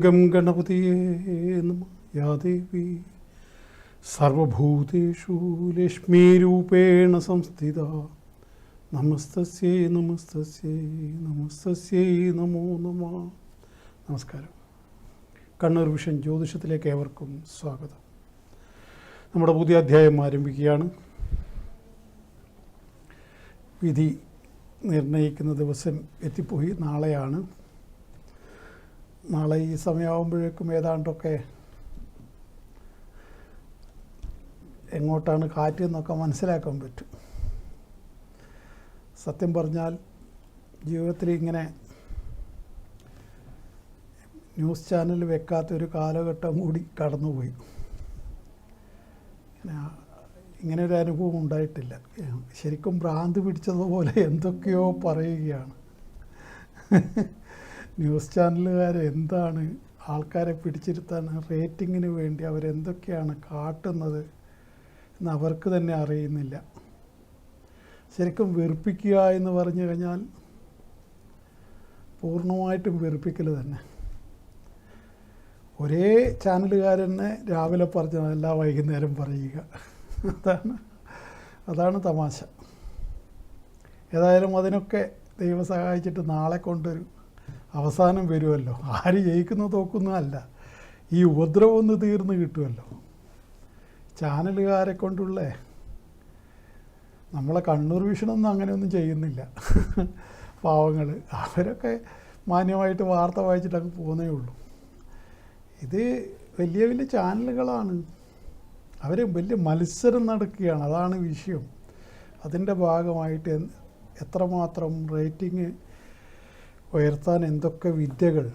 Gum ഗണപതിയേ നമഃ. യാ ദേവി സർവഭൂതേഷു ലക്ഷ്മീരൂപേണ സംസ്ഥിത. നമസ്തസ്യൈ നമസ്തസ്യൈ നമസ്തസ്യൈ നമോ നമഃ. നമസ്കാരം. കണ്ണൂർ വിഷൻ ജ്യോതിഷത്തിലേക്ക് ഏവർക്കും സ്വാഗതം. നമ്മുടെ പുതിയ അധ്യായം ആരംഭിക്കുകയാണ്. വിധി നിർണയിക്കുന്ന ദിവസം എത്തിപ്പോയി. നാളെയാണ്. നാളെ ഈ സമയമാകുമ്പോഴേക്കും ഏതാണ്ടൊക്കെ എങ്ങോട്ടാണ് കാറ്റ് എന്നൊക്കെ മനസ്സിലാക്കാൻ പറ്റും. സത്യം പറഞ്ഞാൽ ജീവിതത്തിൽ ഇങ്ങനെ ന്യൂസ് ചാനൽ വെക്കാത്തൊരു കാലഘട്ടം കൂടി കടന്നുപോയി. ഇങ്ങനെ ഒരു അനുഭവം ഉണ്ടായിട്ടില്ല. ശരിക്കും ഭ്രാന്ത് പിടിച്ചതുപോലെ എന്തൊക്കെയോ പറയുകയാണ്. ന്യൂസ് ചാനലുകാർ എന്താണ് ആൾക്കാരെ പിടിച്ചിരുത്താൻ റേറ്റിങ്ങിന് വേണ്ടി അവരെന്തൊക്കെയാണ് കാട്ടുന്നത് എന്ന് അവർക്ക് തന്നെ അറിയുന്നില്ല. ശരിക്കും വെറുപ്പിക്കുക എന്ന് പറഞ്ഞു കഴിഞ്ഞാൽ പൂർണ്ണമായിട്ടും വെറുപ്പിക്കൽ തന്നെ. ഒരേ ചാനലുകാരനെ രാവിലെ പറഞ്ഞതല്ല വൈകുന്നേരം പറയുക. അതാണ് തമാശ. ഏതായാലും അതിനൊക്കെ ദൈവം സഹായിച്ചിട്ട് നാളെ കൊണ്ടൊരു അവസാനം വരുമല്ലോ. ആര് ജയിക്കുന്നു തോക്കുന്നതല്ല, ഈ ഉപദ്രവം ഒന്ന് തീർന്ന് കിട്ടുമല്ലോ. ചാനലുകാരെ കൊണ്ടുള്ള നമ്മളെ കണ്ണൂർ വിഷനൊന്നും അങ്ങനെയൊന്നും ചെയ്യുന്നില്ല. പാവങ്ങൾ അവരൊക്കെ മാന്യമായിട്ട് വാർത്ത വായിച്ചിട്ടങ്ങ് പോകുന്നേ ഉള്ളൂ. ഇത് വലിയ വലിയ ചാനലുകളാണ്. അവർ വലിയ മത്സരം നടക്കുകയാണ്. അതാണ് വിഷയം. അതിൻ്റെ ഭാഗമായിട്ട് എത്രമാത്രം റേറ്റിംഗ് ഉയർത്താൻ എന്തൊക്കെ വിദ്യകൾ,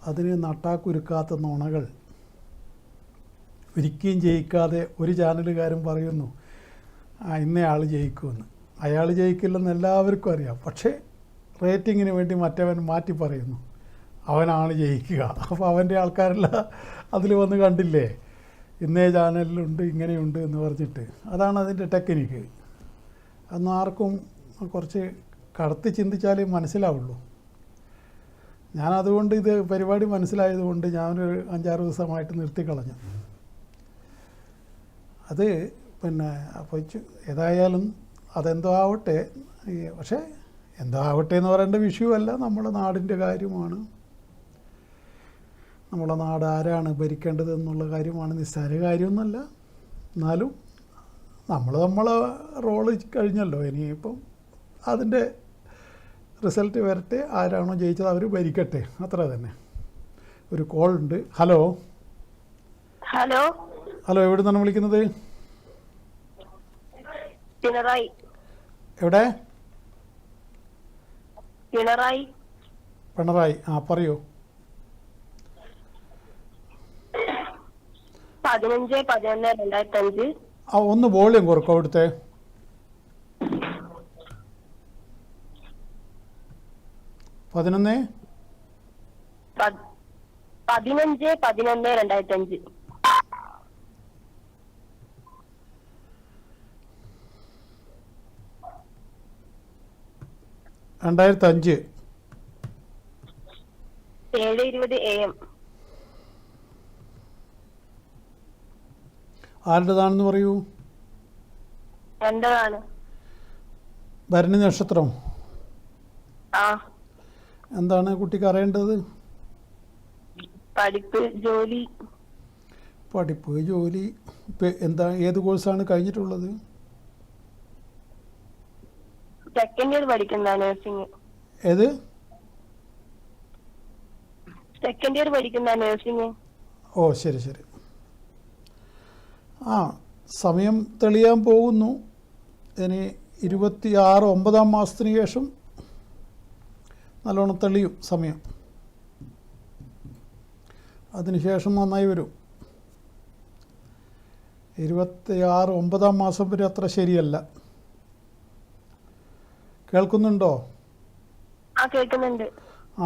അതിന് നട്ടാക്കുരുക്കാത്ത നുണകൾ. ഒരിക്കലും ജയിക്കാതെ ഒരു ചാനലുകാരും പറയുന്നു ഇന്നയാൾ ജയിക്കുമെന്ന്. അയാൾ ജയിക്കില്ലെന്ന് എല്ലാവർക്കും അറിയാം. പക്ഷേ റേറ്റിങ്ങിന് വേണ്ടി മറ്റവൻ മാറ്റി പറയുന്നു അവനാണ് ജയിക്കുക. അപ്പോൾ അവൻ്റെ ആൾക്കാരെല്ലാം അതിൽ വന്ന് കണ്ടില്ലേ ഇന്നേ ചാനലിലുണ്ട് ഇങ്ങനെയുണ്ട് എന്ന് പറഞ്ഞിട്ട്. അതാണ് അതിൻ്റെ ടെക്നിക്ക്. അന്ന് ആർക്കും കുറച്ച് കടത്തി ചിന്തിച്ചാലേ മനസ്സിലാവുള്ളൂ. ഞാനതുകൊണ്ട് ഇത് പരിപാടി മനസ്സിലായതുകൊണ്ട് ഞാനൊരു 5-6 ദിവസമായിട്ട് നിർത്തിക്കളഞ്ഞു. അത് പിന്നെ അപ്പോൾ ഏതായാലും അതെന്തോ ആവട്ടെ. പക്ഷേ എന്തോ ആവട്ടെ എന്ന് പറയേണ്ട വിഷയമല്ല, നമ്മുടെ നാടിൻ്റെ കാര്യമാണ്. നമ്മുടെ നാട് ആരാണ് ഭരിക്കേണ്ടത് എന്നുള്ള കാര്യമാണ്. നിസ്സാര കാര്യമൊന്നുമല്ല. എന്നാലും നമ്മളെ റോള് കഴിഞ്ഞല്ലോ. ഇനിയിപ്പം അതിൻ്റെ റിസൾട്ട് വരട്ടെ. ആരാണോ ജയിച്ചത് അവർ ഭരിക്കട്ടെ, അത്ര തന്നെ. ഒരു കോൾ ഉണ്ട്. ഹലോ ഹലോ ഹലോ എവിടെ നിന്നാണ് വിളിക്കുന്നത്? പിണറായി. എവിടെ? പിണറായി. പിണറായി. ആ പറയൂ. 15/11/2005. ആ ഒന്ന് വോളിയം കുറക്കും അവിടുത്തെ. 15/11/2005. 2005. 7:20 AM. ആരുടേതാണെന്ന് പറയൂ. എന്താണ്? ഭരണി നക്ഷത്രം. ആ. എന്താണ് കുട്ടിക്ക് അറിയേണ്ടത്? പഠിപ്പ്, ജോലി. പഠിപ്പ്, ജോലി. എന്താ, ഏത് കോഴ്സാണ് കഴിഞ്ഞിട്ടുള്ളത്? സെക്കൻഡ് ഇയർ പഠിക്കുന്ന നഴ്സിംഗ്. ഏത്? സെക്കൻഡ് ഇയർ പഠിക്കുന്ന നഴ്സിംഗ്. ഓ ശരി ശരി. ആ സമയം തെളിയാൻ പോകുന്നു. ഇനി 26 9-ാം മാസത്തിന് ശേഷം നല്ലോണം തെളിയും സമയം. അതിനുശേഷം നന്നായി വരും. 26 9-ാം മാസം വരെ അത്ര ശരിയല്ല. കേൾക്കുന്നുണ്ടോ? ആ കേൾക്കുന്നുണ്ട്.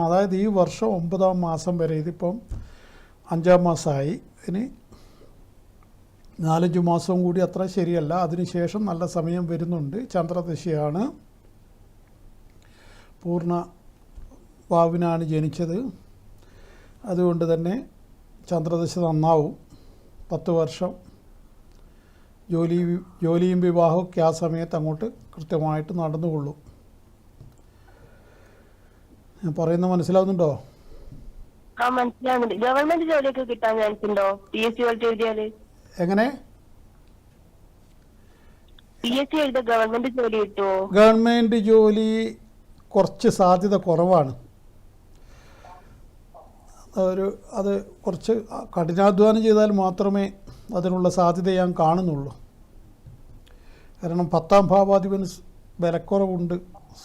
അതായത് ഈ വർഷം 9-ാം മാസം വരെ, ഇതിപ്പം 5-ാം മാസമായി. ഇനി 4-5 മാസവും കൂടി അത്ര ശരിയല്ല. അതിനുശേഷം നല്ല സമയം വരുന്നുണ്ട്. ചന്ദ്രദശയാണ്. പൂർണ്ണ വാവിനാണ് ജനിച്ചത്. അതുകൊണ്ട് തന്നെ ചന്ദ്രദശ നന്നാവും. 10 വർഷം ജോലിയും വിവാഹമൊക്കെ ആ സമയത്ത് അങ്ങോട്ട് കൃത്യമായിട്ട് നടന്നുകൊള്ളും. ഞാൻ പറയുന്നത് മനസ്സിലാവുന്നുണ്ടോ? ആ മനസ്സിലാവുന്നുണ്ട്. ഗവൺമെന്റ് ജോലിയൊക്കെ കിട്ടാൻ ചാൻസ് ഉണ്ടോ? PSC പോലത്തെ എഴുതിയാല് എങ്ങനെ? PSC എഴുതിയ ഗവൺമെന്റ് ജോലി കിട്ടുമോ? ഗവൺമെൻറ് ജോലി കുറച്ച് സാധ്യത കുറവാണ്. അത് കുറച്ച് കഠിനാധ്വാനം ചെയ്താൽ മാത്രമേ അതിനുള്ള സാധ്യത ഞാൻ കാണുന്നുള്ളൂ. കാരണം 10ാം ഭാവാധിപന് ബലക്കുറവുണ്ട്.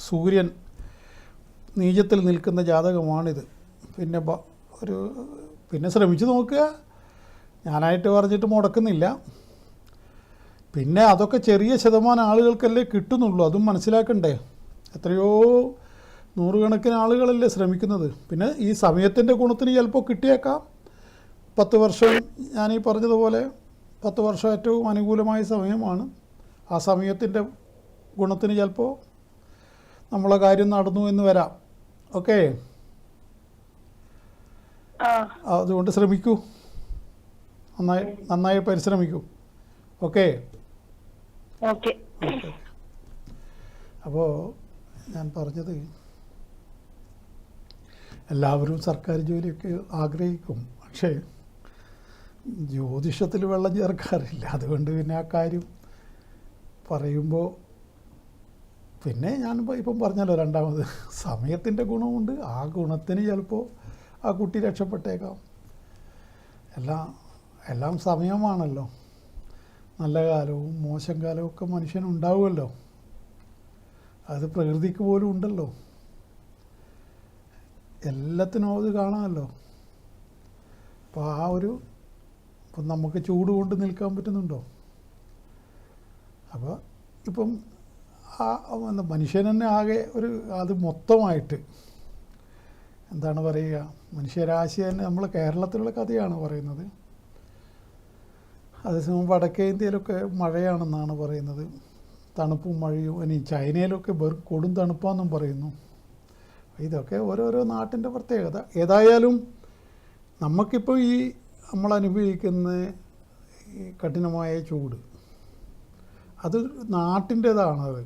സൂര്യൻ നീചത്തിൽ നിൽക്കുന്ന ജാതകമാണിത്. പിന്നെ ശ്രമിച്ചു നോക്കുക. ഞാനായിട്ട് പറഞ്ഞിട്ട് മുടക്കുന്നില്ല. പിന്നെ അതൊക്കെ ചെറിയ ശതമാനം ആളുകൾക്കല്ലേ കിട്ടുന്നുള്ളൂ. അതും മനസ്സിലാക്കണ്ടേ. എത്രയോ നൂറുകണക്കിന് ആളുകളല്ലേ ശ്രമിക്കുന്നത്. പിന്നെ ഈ സമയത്തിൻ്റെ ഗുണത്തിന് ചിലപ്പോൾ കിട്ടിയേക്കാം. 10 വർഷം ഞാനീ പറഞ്ഞതുപോലെ 10 വർഷം ഏറ്റവും അനുകൂലമായ സമയമാണ്. ആ സമയത്തിൻ്റെ ഗുണത്തിന് ചിലപ്പോൾ നമ്മളെ കാര്യം നടന്നു എന്ന് വരാം. ഓക്കെ, അതുകൊണ്ട് ശ്രമിക്കൂ, നന്നായി പരിശ്രമിക്കൂ. ഓക്കെ. അപ്പോൾ ഞാൻ പറഞ്ഞത്, എല്ലാവരും സർക്കാർ ജോലിയൊക്കെ ആഗ്രഹിക്കും. പക്ഷേ ജ്യോതിഷത്തിൽ വെള്ളം ചേർക്കാറില്ല. അതുകൊണ്ട് പിന്നെ ആ കാര്യം പറയുമ്പോൾ പിന്നെ ഞാൻ ഇപ്പം പറഞ്ഞല്ലോ, രണ്ടാമത് സമയത്തിൻ്റെ ഗുണമുണ്ട്. ആ ഗുണത്തിന് ചിലപ്പോൾ ആ കുട്ടി രക്ഷപ്പെട്ടേക്കാം. എല്ലാം സമയമാണല്ലോ. നല്ല കാലവും മോശം കാലവും ഒക്കെ മനുഷ്യനുണ്ടാവുമല്ലോ. അത് പ്രകൃതിക്ക് പോലും ഉണ്ടല്ലോ. എല്ലാത്തിനും അത് കാണാമല്ലോ. അപ്പോൾ ഇപ്പം നമുക്ക് ചൂട് കൊണ്ട് നിൽക്കാൻ പറ്റുന്നുണ്ടോ? അപ്പോൾ ഇപ്പം മനുഷ്യൻ തന്നെ ആകെ അത് മൊത്തമായിട്ട് എന്താണ് പറയുക, മനുഷ്യരാശി തന്നെ നമ്മൾ കേരളത്തിലുള്ള കഥയാണ് പറയുന്നത്. അതേസമയം വടക്കേ ഇന്ത്യയിലൊക്കെ മഴയാണെന്നാണ് പറയുന്നത്. തണുപ്പും മഴയും. ഇനി ചൈനയിലൊക്കെ കൊടും തണുപ്പാണെന്നും പറയുന്നു. ഇതൊക്കെ ഓരോരോ നാട്ടിൻ്റെ പ്രത്യേകത. ഏതായാലും നമുക്കിപ്പോൾ നമ്മൾ അനുഭവിക്കുന്ന ഈ കഠിനമായ ചൂട്, അത് നാട്ടിൻ്റേതാണത്.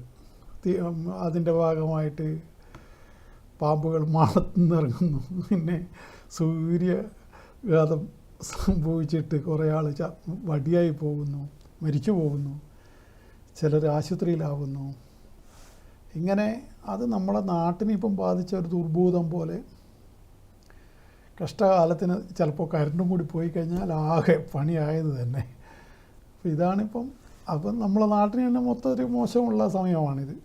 അതിൻ്റെ ഭാഗമായിട്ട് പാമ്പുകൾ മാളത്തുനിന്ന് ഇറങ്ങുന്നു. പിന്നെ സൂര്യഘാതം സംഭവിച്ചിട്ട് കുറേ ആൾ വടിയായി പോകുന്നു, മരിച്ചു പോകുന്നു, ചിലർ ആശുപത്രിയിലാവുന്നു. ഇങ്ങനെ അത് നമ്മളെ നാട്ടിനിപ്പം ബാധിച്ച ഒരു ദുർഭൂതം പോലെ. കഷ്ടകാലത്തിന് ചിലപ്പോൾ കരണ്ടും കൂടി പോയി കഴിഞ്ഞാൽ ആകെ പണിയായത് തന്നെ. അപ്പോൾ ഇതാണിപ്പം. അപ്പം നമ്മളെ നാട്ടിന് തന്നെ മൊത്തം ഒരു മോശമുള്ള സമയമാണിത്.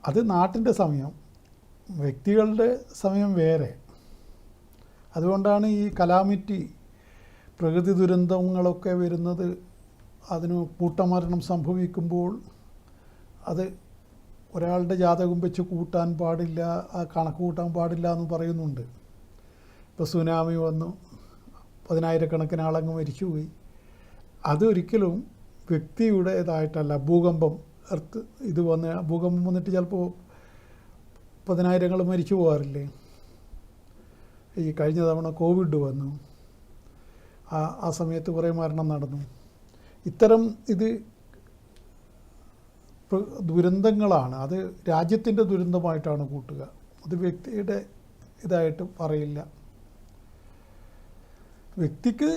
അത് നാട്ടിൻ്റെ സമയം, വ്യക്തികളുടെ സമയം വേറെ. അതുകൊണ്ടാണ് ഈ കലാമിറ്റി, പ്രകൃതി ദുരന്തങ്ങളൊക്കെ വരുന്നത്. അതിന് കൂട്ടമരണം സംഭവിക്കുമ്പോൾ അത് ഒരാളുടെ ജാതകം വെച്ച് കൂട്ടാൻ പാടില്ല, ആ കണക്ക് കൂട്ടാൻ പാടില്ല എന്ന് പറയുന്നുണ്ട്. ഇപ്പോൾ സുനാമി വന്നു, 10,000-കണക്കിന് ആളങ്ങ് മരിച്ചുപോയി. അതൊരിക്കലും വ്യക്തിയുടേതായിട്ടല്ല. ഭൂകമ്പം ഭൂകമ്പം വന്നിട്ട് ചിലപ്പോൾ 10,000-ങ്ങൾ മരിച്ചു പോകാറില്ലേ? ഈ കഴിഞ്ഞ തവണ കോവിഡ് വന്നു, ആ സമയത്ത് കുറേ മരണം നടന്നു. ഇത്തരം ദുരന്തങ്ങളാണ്. അത് രാജ്യത്തിൻ്റെ ദുരന്തമായിട്ടാണ് കൂട്ടുക. അത് വ്യക്തിയുടെ ഇതായിട്ട് പറയില്ല. വ്യക്തിക്ക്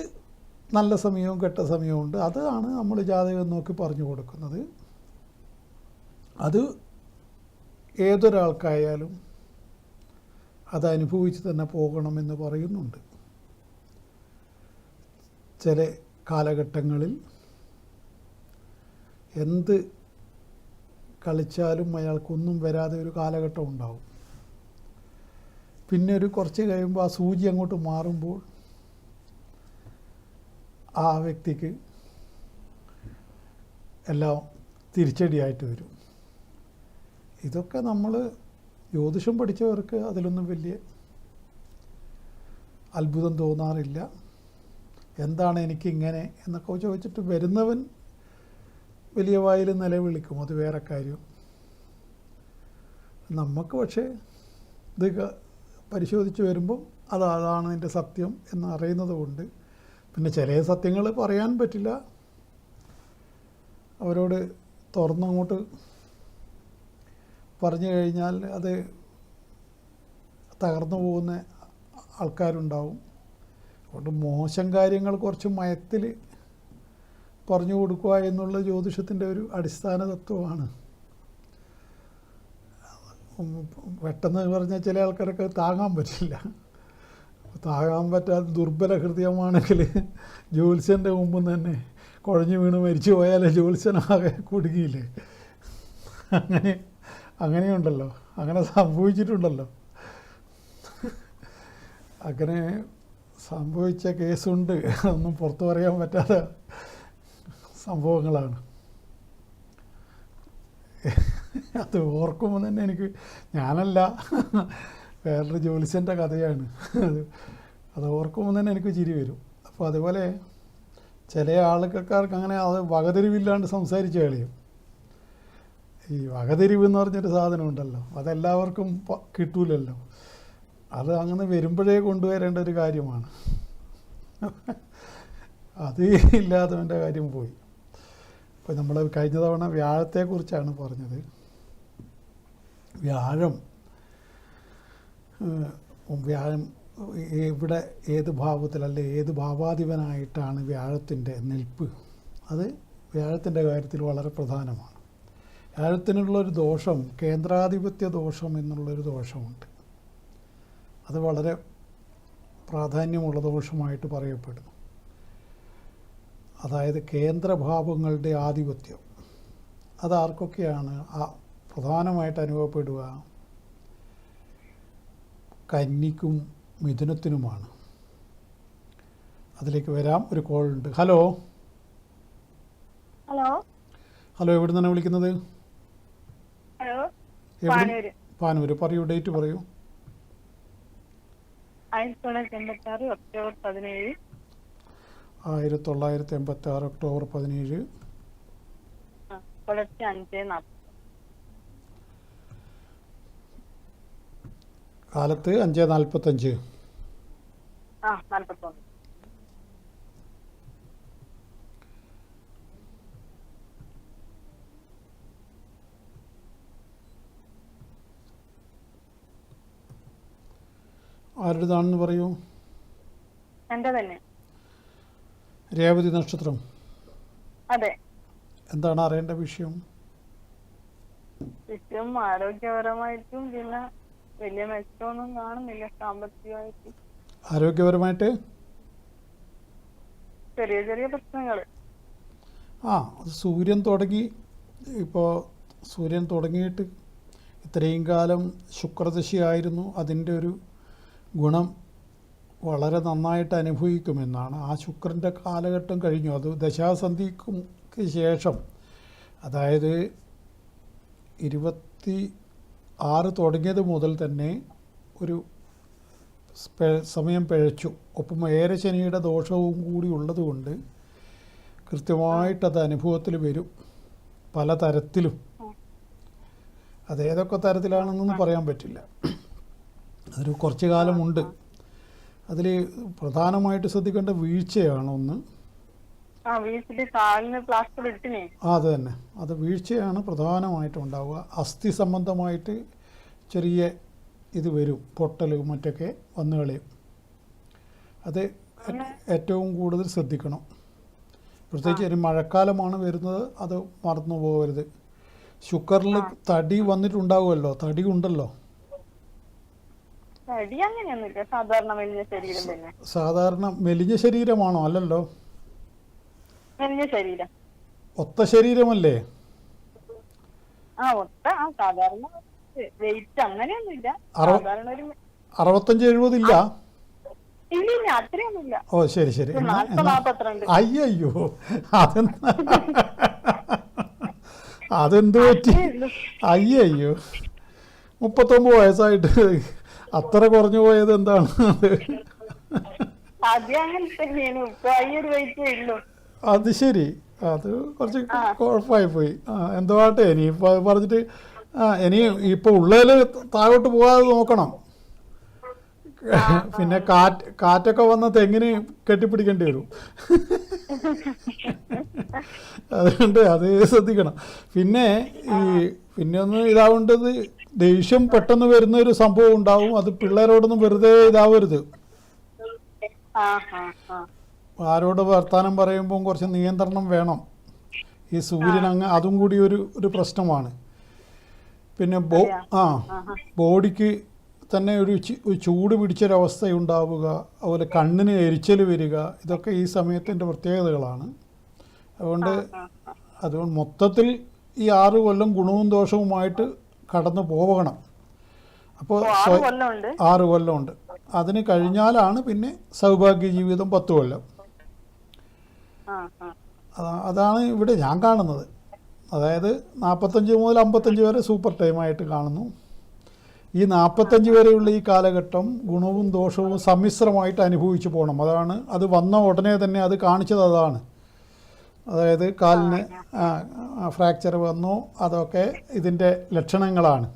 നല്ല സമയവും കെട്ട സമയവും ഉണ്ട്. അതാണ് നമ്മൾ ജാതകം നോക്കി പറഞ്ഞു കൊടുക്കുന്നത്. അത് ഏതൊരാൾക്കായാലും അതനുഭവിച്ച് തന്നെ പോകണമെന്ന് പറയുന്നുണ്ട്. ചില കാലഘട്ടങ്ങളിൽ എന്ത് കളിച്ചാലും അയാൾക്കൊന്നും വരാതെ ഒരു കാലഘട്ടം ഉണ്ടാവും. പിന്നെ കുറച്ച് കഴിയുമ്പോൾ ആ സൂചി അങ്ങോട്ട് മാറുമ്പോൾ ആ വ്യക്തിക്ക് എല്ലാം തിരിച്ചടിയായിട്ട് വരും. ഇതൊക്കെ നമ്മൾ ജ്യോതിഷം പഠിച്ചവർക്ക് അതിലൊന്നും വലിയ അത്ഭുതം തോന്നാറില്ല. എന്താണ് എനിക്കിങ്ങനെ എന്നൊക്കെ ചോദിച്ചിട്ട് വരുന്നവൻ വലിയ വായിൽ നിലവിളിക്കും. അത് വേറെ കാര്യം. നമുക്ക് പക്ഷേ ഇത് പരിശോധിച്ച് വരുമ്പം അതാണ് നിൻ്റെ സത്യം എന്ന് അറിയുന്നത് കൊണ്ട്, പിന്നെ ചില സത്യങ്ങൾ പറയാൻ പറ്റില്ല, അവരോട് തുറന്നങ്ങോട്ട് പറഞ്ഞു കഴിഞ്ഞാൽ അത് തകർന്നു പോകുന്ന ആൾക്കാരുണ്ടാവും. അതുകൊണ്ട് മോശം കാര്യങ്ങൾ കുറച്ച് മയത്തിൽ പറഞ്ഞു കൊടുക്കുക എന്നുള്ളത് ജ്യോതിഷത്തിൻ്റെ ഒരു അടിസ്ഥാന തത്വമാണ്. പെട്ടെന്ന് പറഞ്ഞാൽ ചില ആൾക്കാരൊക്കെ താങ്ങാൻ പറ്റില്ല. താങ്ങാൻ പറ്റാത്ത ദുർബല ഹൃദയമാണെങ്കിൽ ജ്യോത്സ്യൻ്റെ മുമ്പ് തന്നെ കുഴഞ്ഞു വീണ് മരിച്ചു പോയാലേ ജ്യോത്സ്യനാകെ കുടുങ്ങിയില്ലേ. അങ്ങനെയുണ്ടല്ലോ, അങ്ങനെ സംഭവിച്ചിട്ടുണ്ടല്ലോ. അങ്ങനെ സംഭവിച്ച കേസുണ്ട്. അതൊന്നും പുറത്തു പറയാൻ പറ്റാത്ത സംഭവങ്ങളാണ്. അത് ഓർക്കുമ്പോൾ തന്നെ എനിക്ക്, ഞാനല്ല, വേറൊരു ജ്യോത്സ്യൻ്റെ കഥയാണ് അത് ഓർക്കുമ്പോൾ തന്നെ എനിക്ക് ചിരി വരും. അപ്പോൾ അതുപോലെ ചില ആൾക്കാർക്ക് അങ്ങനെ അത് വകതിരിവില്ലാണ്ട് സംസാരിച്ച് കളയും. ഈ വകതിരിവ് എന്ന് പറഞ്ഞൊരു സാധനം ഉണ്ടല്ലോ, അതെല്ലാവർക്കും കിട്ടൂലല്ലോ. അത് അങ്ങനെ വരുമ്പോഴേ കൊണ്ടുവരേണ്ട ഒരു കാര്യമാണ്. അത് ഇല്ലാത്തവൻ്റെ കാര്യം പോയി. ഇപ്പോൾ നമ്മൾ കഴിഞ്ഞ തവണ വ്യാഴത്തെക്കുറിച്ചാണ് പറഞ്ഞത്. വ്യാഴം ഇവിടെ ഏത് ഭാവത്തിൽ, അല്ലെ ഏത് ഭാവാധിപനായിട്ടാണ് വ്യാഴത്തിൻ്റെ നിൽപ്പ്, അത് വ്യാഴത്തിൻ്റെ കാര്യത്തിൽ വളരെ പ്രധാനമാണ്. വ്യാഴത്തിനുള്ളൊരു ദോഷം, കേന്ദ്രാധിപത്യ ദോഷം എന്നുള്ളൊരു ദോഷമുണ്ട്. അത് വളരെ പ്രാധാന്യമുള്ള ദോഷമായിട്ട് പറയപ്പെടുന്നു. അതായത് കേന്ദ്രഭാവങ്ങളുടെ ആധിപത്യം. അതാർക്കൊക്കെയാണ് പ്രധാനമായിട്ട് അനുഭവപ്പെടുക? കന്നിക്കും മിഥുനത്തിനുമാണ്. അതിലേക്ക് വരാം. ഒരു കോൾ ഉണ്ട്. ഹലോ ഹലോ ഹലോ എവിടെ നിന്നാണ് വിളിക്കുന്നത്? ഹലോ, പാനൂര്. പറയൂ, ഡേറ്റ് പറയൂ. 1986 ഒക്ടോബർ 17. 1986 ഒക്ടോബർ 17. പുലർച്ചെ 5:40. കാലത്ത് 5:45. 41. ആരുടേതാണെന്ന് പറയൂ. എൻ്റെ തന്നെ. രേവതി നക്ഷത്രം. അതെ. എന്താണ് അറിയേണ്ട വിഷയം? ചുറ്റും ആരോഗ്യപരമായിട്ടും പിന്നെ വലിയ മെച്ചമൊന്നും കാണുന്നില്ല. സാമ്പത്തികമായിട്ട് ആരോഗ്യപരമായിട്ട് ചെറിയ ചെറിയ പ്രശ്നങ്ങൾ. സൂര്യൻ തുടങ്ങി. ഇപ്പോൾ സൂര്യൻ തുടങ്ങിയിട്ട് ഇത്രയും കാലം ശുക്രദശയായിരുന്നു. അതിൻ്റെ ഒരു ഗുണം വളരെ നന്നായിട്ട് അനുഭവിക്കുമെന്നാണ്. ആ ശുക്രൻ്റെ കാലഘട്ടം കഴിഞ്ഞു. അത് ദശാസന്ധിക്ക് ശേഷം, അതായത് 26 തുടങ്ങിയത് മുതൽ തന്നെ ഒരു സമയം പിഴച്ചു. ഒപ്പം ഏരശനിയുടെ ദോഷവും കൂടി ഉള്ളതുകൊണ്ട് കൃത്യമായിട്ടത് അനുഭവത്തിൽ വരും, പല തരത്തിലും. അതേതൊക്കെ തരത്തിലാണെന്നൊന്നും പറയാൻ പറ്റില്ല. അതൊരു കുറച്ച് കാലമുണ്ട്. അതിൽ പ്രധാനമായിട്ട് ശ്രദ്ധിക്കേണ്ട വീഴ്ചയാണ് ഒന്ന്. അത് തന്നെ, അത് വീഴ്ചയാണ് പ്രധാനമായിട്ടും ഉണ്ടാവുക. അസ്ഥി സംബന്ധമായിട്ട് ചെറിയ ഇത് വരും, പൊട്ടലും മറ്റൊക്കെ വന്നു കളയും. അത് ഏറ്റവും കൂടുതൽ ശ്രദ്ധിക്കണം. പ്രത്യേകിച്ച് ഒരു മഴക്കാലമാണ് വരുന്നത്, അത് മറന്നു പോകരുത്. ശുക്രിൽ തടി വന്നിട്ടുണ്ടാവുമല്ലോ, തടി ഉണ്ടല്ലോ. സാധാരണ മെലിഞ്ഞ ശരീരമാണോ? അല്ലല്ലോ, ഒത്ത ശരീരമല്ലേ? 65-70 ഇല്ല? ഓ ശരി ശരി. അയ്യോ, അതെന്ത് പറ്റി? അയ്യോ, 39 വയസ്സായിട്ട് അത്ര കുറഞ്ഞു പോയത് എന്താണ്? അത് ശരി, അത് കുറച്ച് കുഴപ്പമായി പോയി. എന്തോ ആട്ടെ, ഇനിയിപ്പോൾ അത് പറഞ്ഞിട്ട് ഇനി ഇപ്പോൾ ഉള്ളതിൽ താഴോട്ട് പോകാതെ നോക്കണം. പിന്നെ കാറ്റൊക്കെ വന്ന തെങ്ങിന് കെട്ടിപ്പിടിക്കേണ്ടി വരും. അതുകൊണ്ട് അത് ശ്രദ്ധിക്കണം. പിന്നെ ഒന്ന് ഇതാവേണ്ടത്, ദേഷ്യം പെട്ടെന്ന് വരുന്ന ഒരു സംഭവം ഉണ്ടാവും. അത് പിള്ളേരോടൊന്നും വെറുതെ ഇതാവരുത്. ആരോട് വർത്താനം പറയുമ്പോൾ കുറച്ച് നിയന്ത്രണം വേണം. ഈ സൂര്യൻ അതും കൂടി ഒരു പ്രശ്നമാണ്. പിന്നെ ബോഡിക്ക് തന്നെ ഒരു ചൂട് പിടിച്ചൊരവസ്ഥ ഉണ്ടാവുക, അതുപോലെ കണ്ണിന് എരിച്ചൽ വരിക, ഇതൊക്കെ ഈ സമയത്തിൻ്റെ പ്രത്യേകതകളാണ്. അതുകൊണ്ട് മൊത്തത്തിൽ ഈ 6 കൊല്ലം ഗുണവും ദോഷവുമായിട്ട് കടന്നു പോകണം. അപ്പോൾ 6 കൊല്ലമുണ്ട്. അതിന് കഴിഞ്ഞാലാണ് പിന്നെ സൗഭാഗ്യ ജീവിതം 10 കൊല്ലം. അതാണ് ഇവിടെ ഞാൻ കാണുന്നത്. അതായത് 45 മുതൽ 55 വരെ സൂപ്പർ ടൈമായിട്ട് കാണുന്നു. ഈ 45 വരെയുള്ള ഈ കാലഘട്ടം ഗുണവും ദോഷവും സമ്മിശ്രമായിട്ട് അനുഭവിച്ചു പോകണം. അത് വന്ന ഉടനെ തന്നെ അത് കാണിച്ചത് അതാണ്. അതായത് കാലിന് ഫ്രാക്ചർ വന്നു, അതൊക്കെ ഇതിൻ്റെ ലക്ഷണങ്ങളാണ്.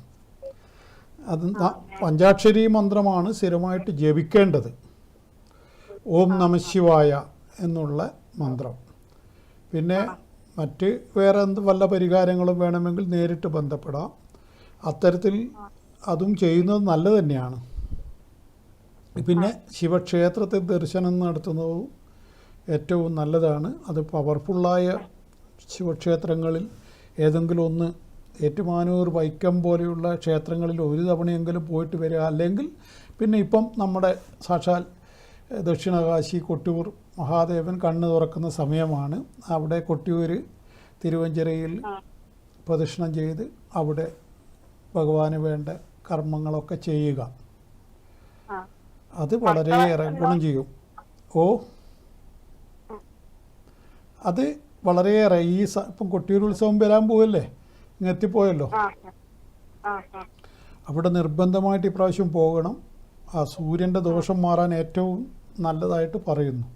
അത് പഞ്ചാക്ഷരി മന്ത്രമാണ് സ്ഥിരമായിട്ട് ജപിക്കേണ്ടത്. ഓം നമഃശിവായ എന്നുള്ള മന്ത്രം. പിന്നെ മറ്റ് വേറെ വല്ല പരിഹാരങ്ങളും വേണമെങ്കിൽ നേരിട്ട് ബന്ധപ്പെടാം. അത്തരത്തിൽ അതും ചെയ്യുന്നത് നല്ലത് തന്നെയാണ്. പിന്നെ ശിവക്ഷേത്രത്തിൽ ദർശനം നടത്തുന്നതും ഏറ്റവും നല്ലതാണ്. അത് പവർഫുള്ളായ ശിവക്ഷേത്രങ്ങളിൽ ഏതെങ്കിലും ഒന്ന്, ഏറ്റുമാനൂർ, വൈക്കം പോലെയുള്ള ക്ഷേത്രങ്ങളിൽ ഒരു തവണയെങ്കിലും പോയിട്ട് വരിക. അല്ലെങ്കിൽ പിന്നെ ഇപ്പം നമ്മുടെ സാക്ഷാൽ ദക്ഷിണകാശി കൊട്ടിയൂർ മഹാദേവൻ കണ്ണ് തുറക്കുന്ന സമയമാണ്. അവിടെ കൊട്ടിയൂർ തിരുവഞ്ചിറയിൽ പ്രദക്ഷിണം ചെയ്ത് അവിടെ ഭഗവാന് വേണ്ട കർമ്മങ്ങളൊക്കെ ചെയ്യുക. അത് വളരെയേറെ ഗുണം ചെയ്യും. അത് വളരെയേറെ ഇപ്പം കൊട്ടിയൂർ ഉത്സവം വരാൻ പോവല്ലേ, ഇങ്ങെത്തിപ്പോയല്ലോ. അവിടെ നിർബന്ധമായിട്ട് ഇപ്രാവശ്യം പോകണം. ആ സൂര്യൻ്റെ ദോഷം മാറാൻ ഏറ്റവും നല്ലതായിട്ട് പറയുന്നു.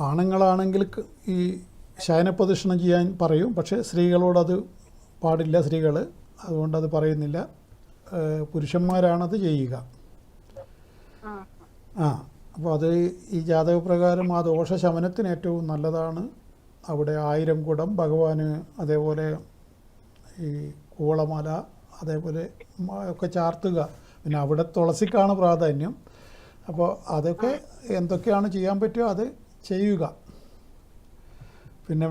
ആണുങ്ങളാണെങ്കിൽ ഈ ശയനപ്രദക്ഷിണം ചെയ്യാൻ പറയും, പക്ഷേ സ്ത്രീകളോടത് പാടില്ല, സ്ത്രീകൾ. അതുകൊണ്ടത് പറയുന്നില്ല. പുരുഷന്മാരാണത് ചെയ്യുക. അപ്പോൾ അത് ഈ ജാതകപ്രകാരം ആ ദോഷശമനത്തിന് ഏറ്റവും നല്ലതാണ്. അവിടെ 1000 കുടം ഭഗവാന്, അതേപോലെ ഈ കൂളമല, അതേപോലെ ഒക്കെ ചാർത്തുക. പിന്നെ അവിടെ തുളസിക്കാണ് പ്രാധാന്യം. അപ്പോൾ അതൊക്കെ എന്തൊക്കെയാണ് ചെയ്യാൻ പറ്റുമോ അത് ചെയ്യുക. പിന്നെ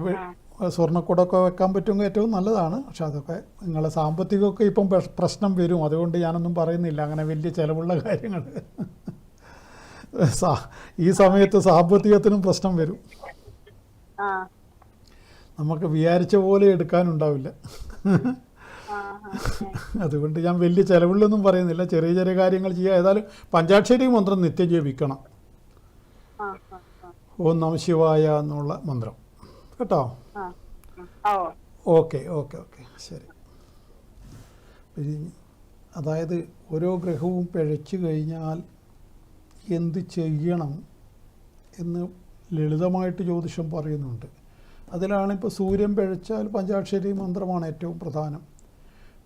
സ്വർണ്ണക്കുടമൊക്കെ വെക്കാൻ പറ്റുമെങ്കിൽ ഏറ്റവും നല്ലതാണ്. പക്ഷെ അതൊക്കെ നിങ്ങളെ സാമ്പത്തികമൊക്കെ ഇപ്പം പ്രശ്നം വരും. അതുകൊണ്ട് ഞാനൊന്നും പറയുന്നില്ല അങ്ങനെ വലിയ ചിലവുള്ള കാര്യങ്ങൾ. ഈ സമയത്ത് സാമ്പത്തികത്തിനും പ്രശ്നം വരും. നമുക്ക് വിചാരിച്ച പോലെ എടുക്കാനുണ്ടാവില്ല. അതുകൊണ്ട് ഞാൻ വലിയ ചിലവുള്ളൊന്നും പറയുന്നില്ല. ചെറിയ ചെറിയ കാര്യങ്ങൾ ചെയ്യുക. ഏതായാലും പഞ്ചാക്ഷരി മന്ത്രം നിത്യം ജപിക്കണം. ഓം നമഃശിവായ എന്നുള്ള മന്ത്രം കേട്ടോ. ഓക്കെ ഓക്കെ ഓക്കെ ശരി. അതായത് ഓരോ ഗ്രഹവും പിഴച്ചു കഴിഞ്ഞാൽ എന്ത് ചെയ്യണം എന്ന് ലളിതമായിട്ട് ജ്യോതിഷം പറയുന്നുണ്ട്. അതിലാണിപ്പോൾ സൂര്യൻ പിഴച്ചാൽ പഞ്ചാക്ഷരി മന്ത്രമാണ് ഏറ്റവും പ്രധാനം.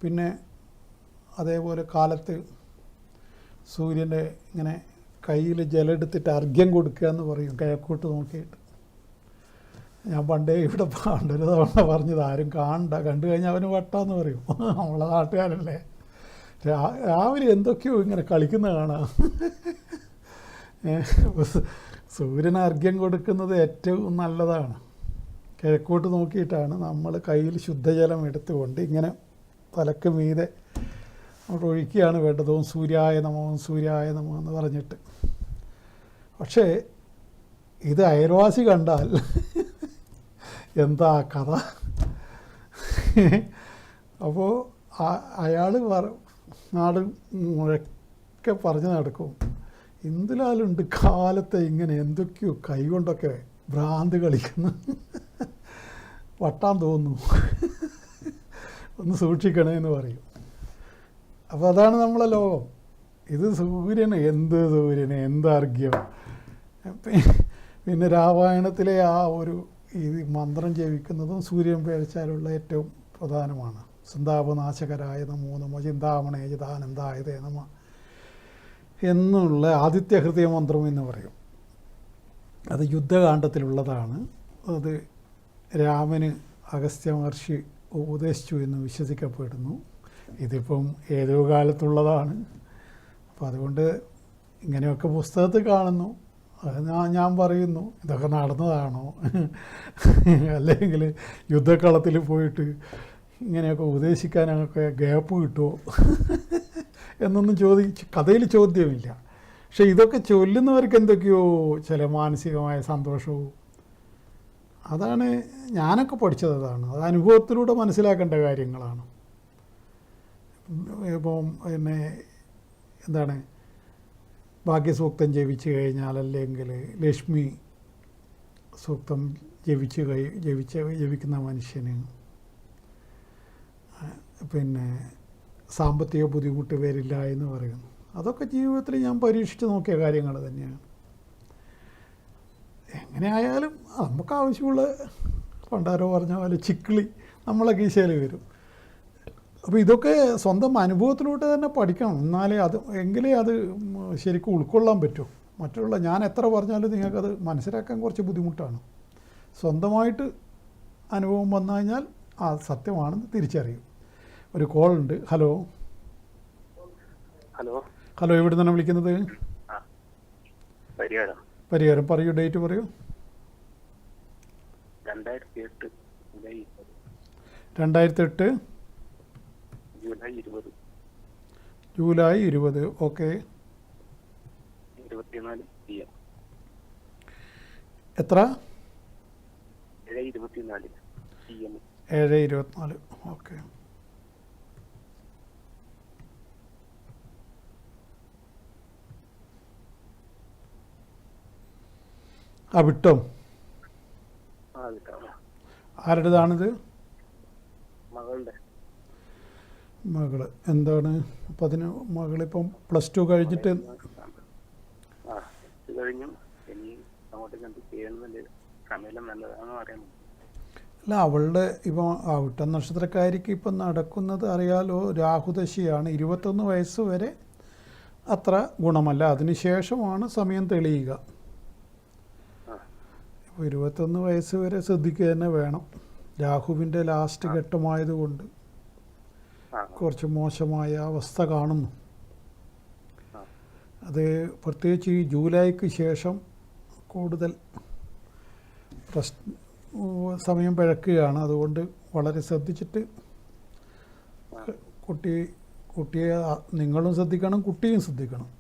പിന്നെ അതേപോലെ കാലത്ത് സൂര്യൻ്റെ ഇങ്ങനെ കയ്യിൽ ജലമെടുത്തിട്ട് അർഘ്യം കൊടുക്കുക എന്ന് പറയും, കിഴക്കോട്ട് നോക്കിയിട്ട്. ഞാൻ പണ്ടേ ഇവിടെ പണ്ടൊരു തവണ പറഞ്ഞത്, ആരും കാണണ്ട, കണ്ടു കഴിഞ്ഞാൽ അവന് വട്ടാന്ന് പറയും. നമ്മളെ നാട്ടുകാരല്ലേ. രാവിലെ എന്തൊക്കെയോ ഇങ്ങനെ കളിക്കുന്ന കാണാം. സൂര്യന് അർഘ്യം കൊടുക്കുന്നത് ഏറ്റവും നല്ലതാണ്. കിഴക്കോട്ട് നോക്കിയിട്ടാണ് നമ്മൾ കയ്യിൽ ശുദ്ധജലം എടുത്തുകൊണ്ട് ഇങ്ങനെ തലക്ക് മീതെ അവിടെ ഒഴിക്കുകയാണ് വേണ്ടത്. ഓം സൂര്യായ നമോ, സൂര്യായ നമോ എന്ന് പറഞ്ഞിട്ട്. പക്ഷേ ഇത് അയൽവാസി കണ്ടാൽ എന്താ കഥ. അപ്പോൾ അയാൾ നാട് മുഴക്കെ പറഞ്ഞു നടക്കും, എന്തിലാലുണ്ട് കാലത്തെ ഇങ്ങനെ എന്തൊക്കെയോ കൈകൊണ്ടൊക്കെ ഭ്രാന്ത് കളിക്കുന്നു, വട്ടാൻ തോന്നുന്നു, ഒന്ന് സൂക്ഷിക്കണേന്ന് പറയും. അപ്പോൾ അതാണ് നമ്മളെ ലോകം. ഇത് സൂര്യന് എന്ത് അർഘ്യം. പിന്നെ രാമായണത്തിലെ ആ ഒരു ഈ മന്ത്രം ജപിക്കുന്നതും സൂര്യൻ പേഴ്ചാലുള്ള ഏറ്റവും പ്രധാനമാണ്. സന്താപനാശകരായ നമോ നമ, ചിന്താമണേ ചിദാനന്ദായതേ നമ. എന്നുള്ള ആദിത്യ ഹൃദയമന്ത്രം എന്ന് പറയും. അത് യുദ്ധകാണ്ഡത്തിലുള്ളതാണ്. അത് രാമന് അഗസ്ത്യ മഹർഷി ഉപദേശിച്ചു എന്ന് വിശ്വസിക്കപ്പെടുന്നു. ഇതിപ്പം ഏതോ കാലത്തുള്ളതാണ്. അപ്പോൾ അതുകൊണ്ട് ഇങ്ങനെയൊക്കെ പുസ്തകത്തിൽ കാണുന്നു. അത് ഞാൻ പറയുന്നു ഇതൊക്കെ നടന്നതാണോ, അല്ലെങ്കിൽ യുദ്ധക്കളത്തിൽ പോയിട്ട് ഇങ്ങനെയൊക്കെ ഉപദേശിക്കാനൊക്കെ ഗ്യാപ്പ് കിട്ടുമോ എന്നൊന്നും കഥയിൽ ചോദ്യമില്ല. പക്ഷെ ഇതൊക്കെ ചൊല്ലുന്നവർക്ക് എന്തൊക്കെയോ ചില മാനസികമായ സന്തോഷവും, അതാണ് ഞാനൊക്കെ പഠിച്ചത്. അത് അനുഭവത്തിലൂടെ മനസ്സിലാക്കേണ്ട കാര്യങ്ങളാണ്. ഇപ്പം പിന്നെ എന്താണ്, ഭാഗ്യസൂക്തം ജപിച്ചു കഴിഞ്ഞാൽ, അല്ലെങ്കിൽ ലക്ഷ്മി സൂക്തം ജപിക്കുന്ന മനുഷ്യന് പിന്നെ സാമ്പത്തിക ബുദ്ധിമുട്ട് വരില്ല എന്ന് പറയുന്നു. അതൊക്കെ ജീവിതത്തിൽ ഞാൻ പരീക്ഷിച്ച് നോക്കിയ കാര്യങ്ങൾ തന്നെയാണ്. എങ്ങനെയായാലും നമുക്ക് ആവശ്യമുള്ള പണ്ടാരോ പറഞ്ഞ പോലെ ചിക്കിളി നമ്മളെ കീശയിൽ വരും. അപ്പോൾ ഇതൊക്കെ സ്വന്തം അനുഭവത്തിലൂടെ തന്നെ പഠിക്കണം. എങ്കിലേ അത് ശരിക്കും ഉൾക്കൊള്ളാൻ പറ്റും. മറ്റുള്ള ഞാൻ എത്ര പറഞ്ഞാലും നിങ്ങൾക്കത് മനസ്സിലാക്കാൻ കുറച്ച് ബുദ്ധിമുട്ടാണ്. സ്വന്തമായിട്ട് അനുഭവം വന്നു കഴിഞ്ഞാൽ ആ സത്യമാണെന്ന് തിരിച്ചറിയും. ഒരു കോൾ ഉണ്ട്. ഹലോ ഹലോ എവിടെ നിന്നാണ് വിളിക്കുന്നത്? പരിഹാരം പറയൂ, ഡേറ്റ് പറയൂ. 2008 ജൂലൈ 20. ഓക്കെ. എത്ര? 7:24. ഓക്കെ. വിട്ടോ? ആരുടേതാണിത്? മകള്. എന്താണ് അപ്പം അതിന് മകളിപ്പം +2 കഴിഞ്ഞിട്ട്? അല്ല, അവളുടെ ഇപ്പം വിട്ട നക്ഷത്രക്കാരിക്ക് ഇപ്പം നടക്കുന്നത് അറിയാലോ, രാഹുദശയാണ്. 21 വയസ്സ് വരെ അത്ര ഗുണമല്ല, അതിനുശേഷമാണ് സമയം തെളിയുക. 21 വയസ്സ് വരെ ശ്രദ്ധിക്കുക തന്നെ വേണം. രാഹുവിൻ്റെ ലാസ്റ്റ് ഘട്ടമായതുകൊണ്ട് കുറച്ച് മോശമായ അവസ്ഥ കാണുന്നു. അത് പ്രത്യേകിച്ച് ഈ ജൂലൈക്ക് ശേഷം കൂടുതൽ സമയം പിഴക്കുകയാണ്. അതുകൊണ്ട് വളരെ ശ്രദ്ധിച്ചിട്ട് കുട്ടിയെ നിങ്ങളും ശ്രദ്ധിക്കണം, കുട്ടിയും ശ്രദ്ധിക്കണം.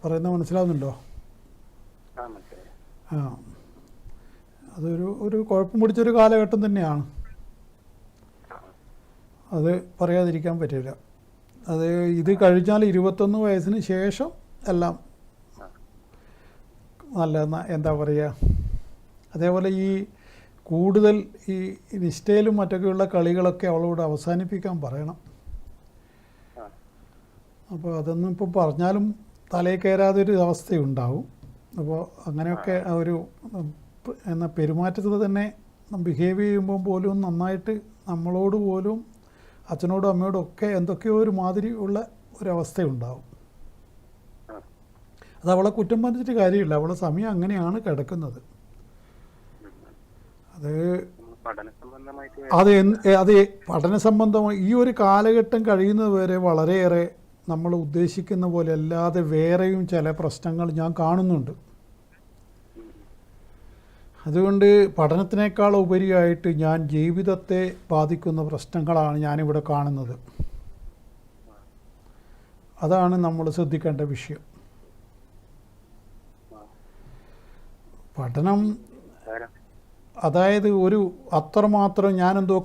പറയുന്നത് മനസ്സിലാവുന്നുണ്ടോ? അതൊരു കുഴപ്പം പിടിച്ചൊരു കാലഘട്ടം തന്നെയാണ്. അത് പറയാതിരിക്കാൻ പറ്റില്ല. ഇത് കഴിഞ്ഞാൽ 21 വയസ്സിന് ശേഷം എല്ലാം നല്ല എന്താ പറയുക, അതേപോലെ ഈ കൂടുതൽ ഈ നിഷ്ഠയിലും മറ്റൊക്കെയുള്ള കളികളൊക്കെ അവളോട് അവസാനിപ്പിക്കാൻ പറയണം. അപ്പോൾ അതൊന്നും ഇപ്പോൾ പറഞ്ഞാലും തലയിൽ കയറാതൊരു അവസ്ഥയുണ്ടാവും. അപ്പോൾ അങ്ങനെയൊക്കെ പെരുമാറ്റത്തിൽ തന്നെ ബിഹേവ് ചെയ്യുമ്പോൾ പോലും നന്നായിട്ട് നമ്മളോട് പോലും അച്ഛനോടും അമ്മയോടും ഒക്കെ എന്തൊക്കെയോ ഒരു മാതിരി ഉള്ള ഒരവസ്ഥയുണ്ടാവും. അത് അവളെ കുറ്റം പറഞ്ഞിട്ട് കാര്യമില്ല, അവളെ സമയം അങ്ങനെയാണ് കിടക്കുന്നത്. അത് പഠന സംബന്ധമായി ഈ ഒരു കാലഘട്ടം കഴിയുന്നത് വരെ വളരെയേറെ നമ്മൾ ഉദ്ദേശിക്കുന്ന പോലെ അല്ലാതെ വേറെയും ചില പ്രശ്നങ്ങൾ ഞാൻ കാണുന്നുണ്ട്. അതുകൊണ്ട് പഠനത്തിനേക്കാൾ ഉപരിയായിട്ട് ഞാൻ ജീവിതത്തെ ബാധിക്കുന്ന പ്രശ്നങ്ങളാണ് ഞാനിവിടെ കാണുന്നത്. അതാണ് നമ്മൾ ശ്രദ്ധിക്കേണ്ട വിഷയം. പഠനം അതായത് അത്രമാത്രം ഞാനെന്തോ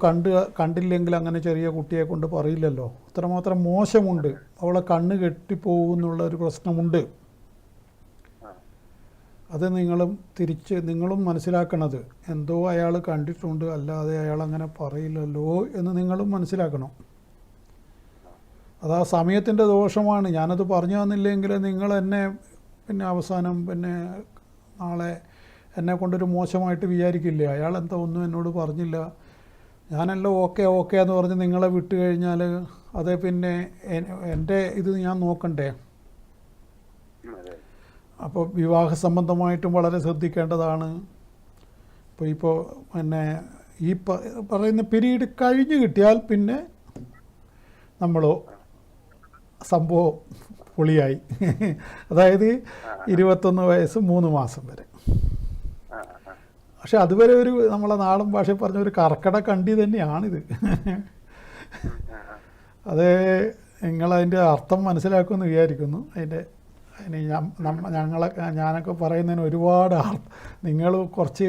കണ്ടില്ലെങ്കിൽ അങ്ങനെ ചെറിയ കുട്ടിയെ കൊണ്ട് പറയില്ലല്ലോ. അത്രമാത്രം മോശമുണ്ട്, അവളെ കണ്ണ് കെട്ടിപ്പോകുന്നുള്ള ഒരു പ്രശ്നമുണ്ട്. അത് നിങ്ങളും മനസ്സിലാക്കണത്. എന്തോ അയാൾ കണ്ടിട്ടുണ്ട്, അല്ലാതെ അയാൾ അങ്ങനെ പറയില്ലല്ലോ എന്ന് നിങ്ങളും മനസ്സിലാക്കണം. അത് ആ സമയത്തിൻ്റെ ദോഷമാണ്. ഞാനത് പറഞ്ഞു തന്നില്ലെങ്കിൽ നിങ്ങൾ എന്നെ അവസാനം നാളെ എന്നെ കൊണ്ടൊരു മോശമായിട്ട് വിചാരിക്കില്ലേ, അയാൾ എന്താ ഒന്നും എന്നോട് പറഞ്ഞില്ല, ഞാനെല്ലാം ഓക്കെ ഓക്കെ എന്ന് പറഞ്ഞ് നിങ്ങളെ വിട്ട് കഴിഞ്ഞാൽ അത് പിന്നെ എൻ്റെ ഇത് ഞാൻ നോക്കണ്ടേ? അപ്പോൾ വിവാഹ സംബന്ധമായിട്ടും വളരെ ശ്രദ്ധിക്കേണ്ടതാണ്. ഇപ്പോൾ പിന്നെ ഈ പറയുന്ന പീരീഡ് കഴിഞ്ഞ് കിട്ടിയാൽ പിന്നെ നമ്മൾ സംഭവം പൊളിയായി. അതായത് 21 വയസ്സ് 3 മാസം വരെ. പക്ഷെ അതുവരെ ഒരു നമ്മളെ നാടൻ ഭാഷ പറഞ്ഞ ഒരു കർക്കട കണ്ടി തന്നെയാണിത്. അത് നിങ്ങളതിൻ്റെ അർത്ഥം മനസ്സിലാക്കുമെന്ന് വിചാരിക്കുന്നു. അതിന് ഞാനൊക്കെ പറയുന്നതിന് ഒരുപാട് നിങ്ങൾ കുറച്ച്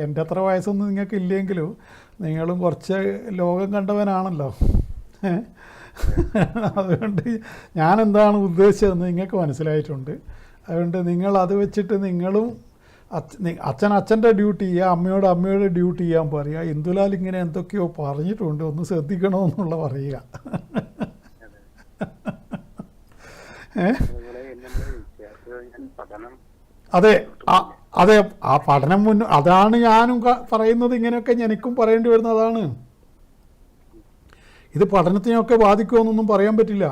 എൻ്റെ അത്ര വയസ്സൊന്നും നിങ്ങൾക്ക് ഇല്ലെങ്കിലും നിങ്ങളും കുറച്ച് ലോകം കണ്ടവനാണല്ലോ. അതുകൊണ്ട് ഞാൻ എന്താണ് ഉദ്ദേശിച്ചതെന്ന് നിങ്ങൾക്ക് മനസ്സിലായിട്ടുണ്ട്. അതുകൊണ്ട് നിങ്ങൾ അത് വെച്ചിട്ട് നിങ്ങളും അച്ഛൻ്റെ ഡ്യൂട്ടി ചെയ്യുക, അമ്മയോട് ഡ്യൂട്ടി ചെയ്യാൻ പറയുക. ഇന്ദുലാൽ ഇങ്ങനെ എന്തൊക്കെയോ പറഞ്ഞിട്ടുണ്ട്, ഒന്ന് ശ്രദ്ധിക്കണമെന്നുള്ള പറയുക. അതെ അതെ, ആ പഠനം അതാണ് ഞാനും പറയുന്നത്. ഇങ്ങനെയൊക്കെ എനിക്കും പറയേണ്ടി വരുന്നത് അതാണ്. ഇത് പഠനത്തിനൊക്കെ ബാധിക്കുമെന്നൊന്നും പറയാൻ പറ്റില്ല.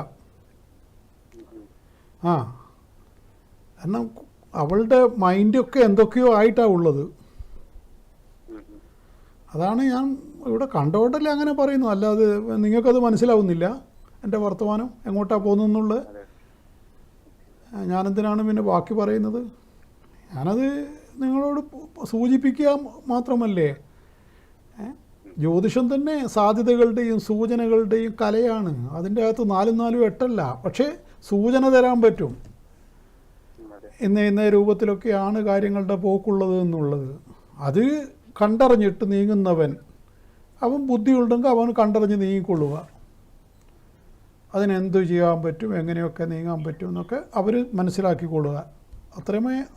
എന്നാൽ അവളുടെ മൈൻഡൊക്കെ എന്തൊക്കെയോ ആയിട്ടാണ് ഉള്ളത്. അതാണ് ഞാൻ ഇവിടെ കണ്ടോണ്ടല്ലേ അങ്ങനെ പറയുന്നു. അല്ലാതെ നിങ്ങൾക്കത് മനസ്സിലാവുന്നില്ല എൻ്റെ വർത്തമാനം എങ്ങോട്ടാണ് പോകുന്നതെന്നുള്ളത്. ഞാനെന്തിനാണ് പിന്നെ ബാക്കി പറയുന്നത്? ഞാനത് നിങ്ങളോട് സൂചിപ്പിക്കുക മാത്രമല്ലേ. ജ്യോതിഷം തന്നെ സാധ്യതകളുടെയും സൂചനകളുടെയും കലയാണ്. അതിൻ്റെ അകത്ത് 4 4 8 പക്ഷേ സൂചന തരാൻ പറ്റും. ഇന്ന രൂപത്തിലൊക്കെയാണ് കാര്യങ്ങളുടെ പോക്കുള്ളത് എന്നുള്ളത്. അത് കണ്ടറിഞ്ഞിട്ട് നീങ്ങുന്നവൻ, അവൻ ബുദ്ധിയുണ്ടെങ്കിൽ അവൻ കണ്ടറിഞ്ഞ് നീങ്ങിക്കൊള്ളുക. അതിനെന്തു ചെയ്യാൻ പറ്റും, എങ്ങനെയൊക്കെ നീങ്ങാൻ പറ്റും എന്നൊക്കെ അവർ മനസ്സിലാക്കിക്കൊള്ളുക.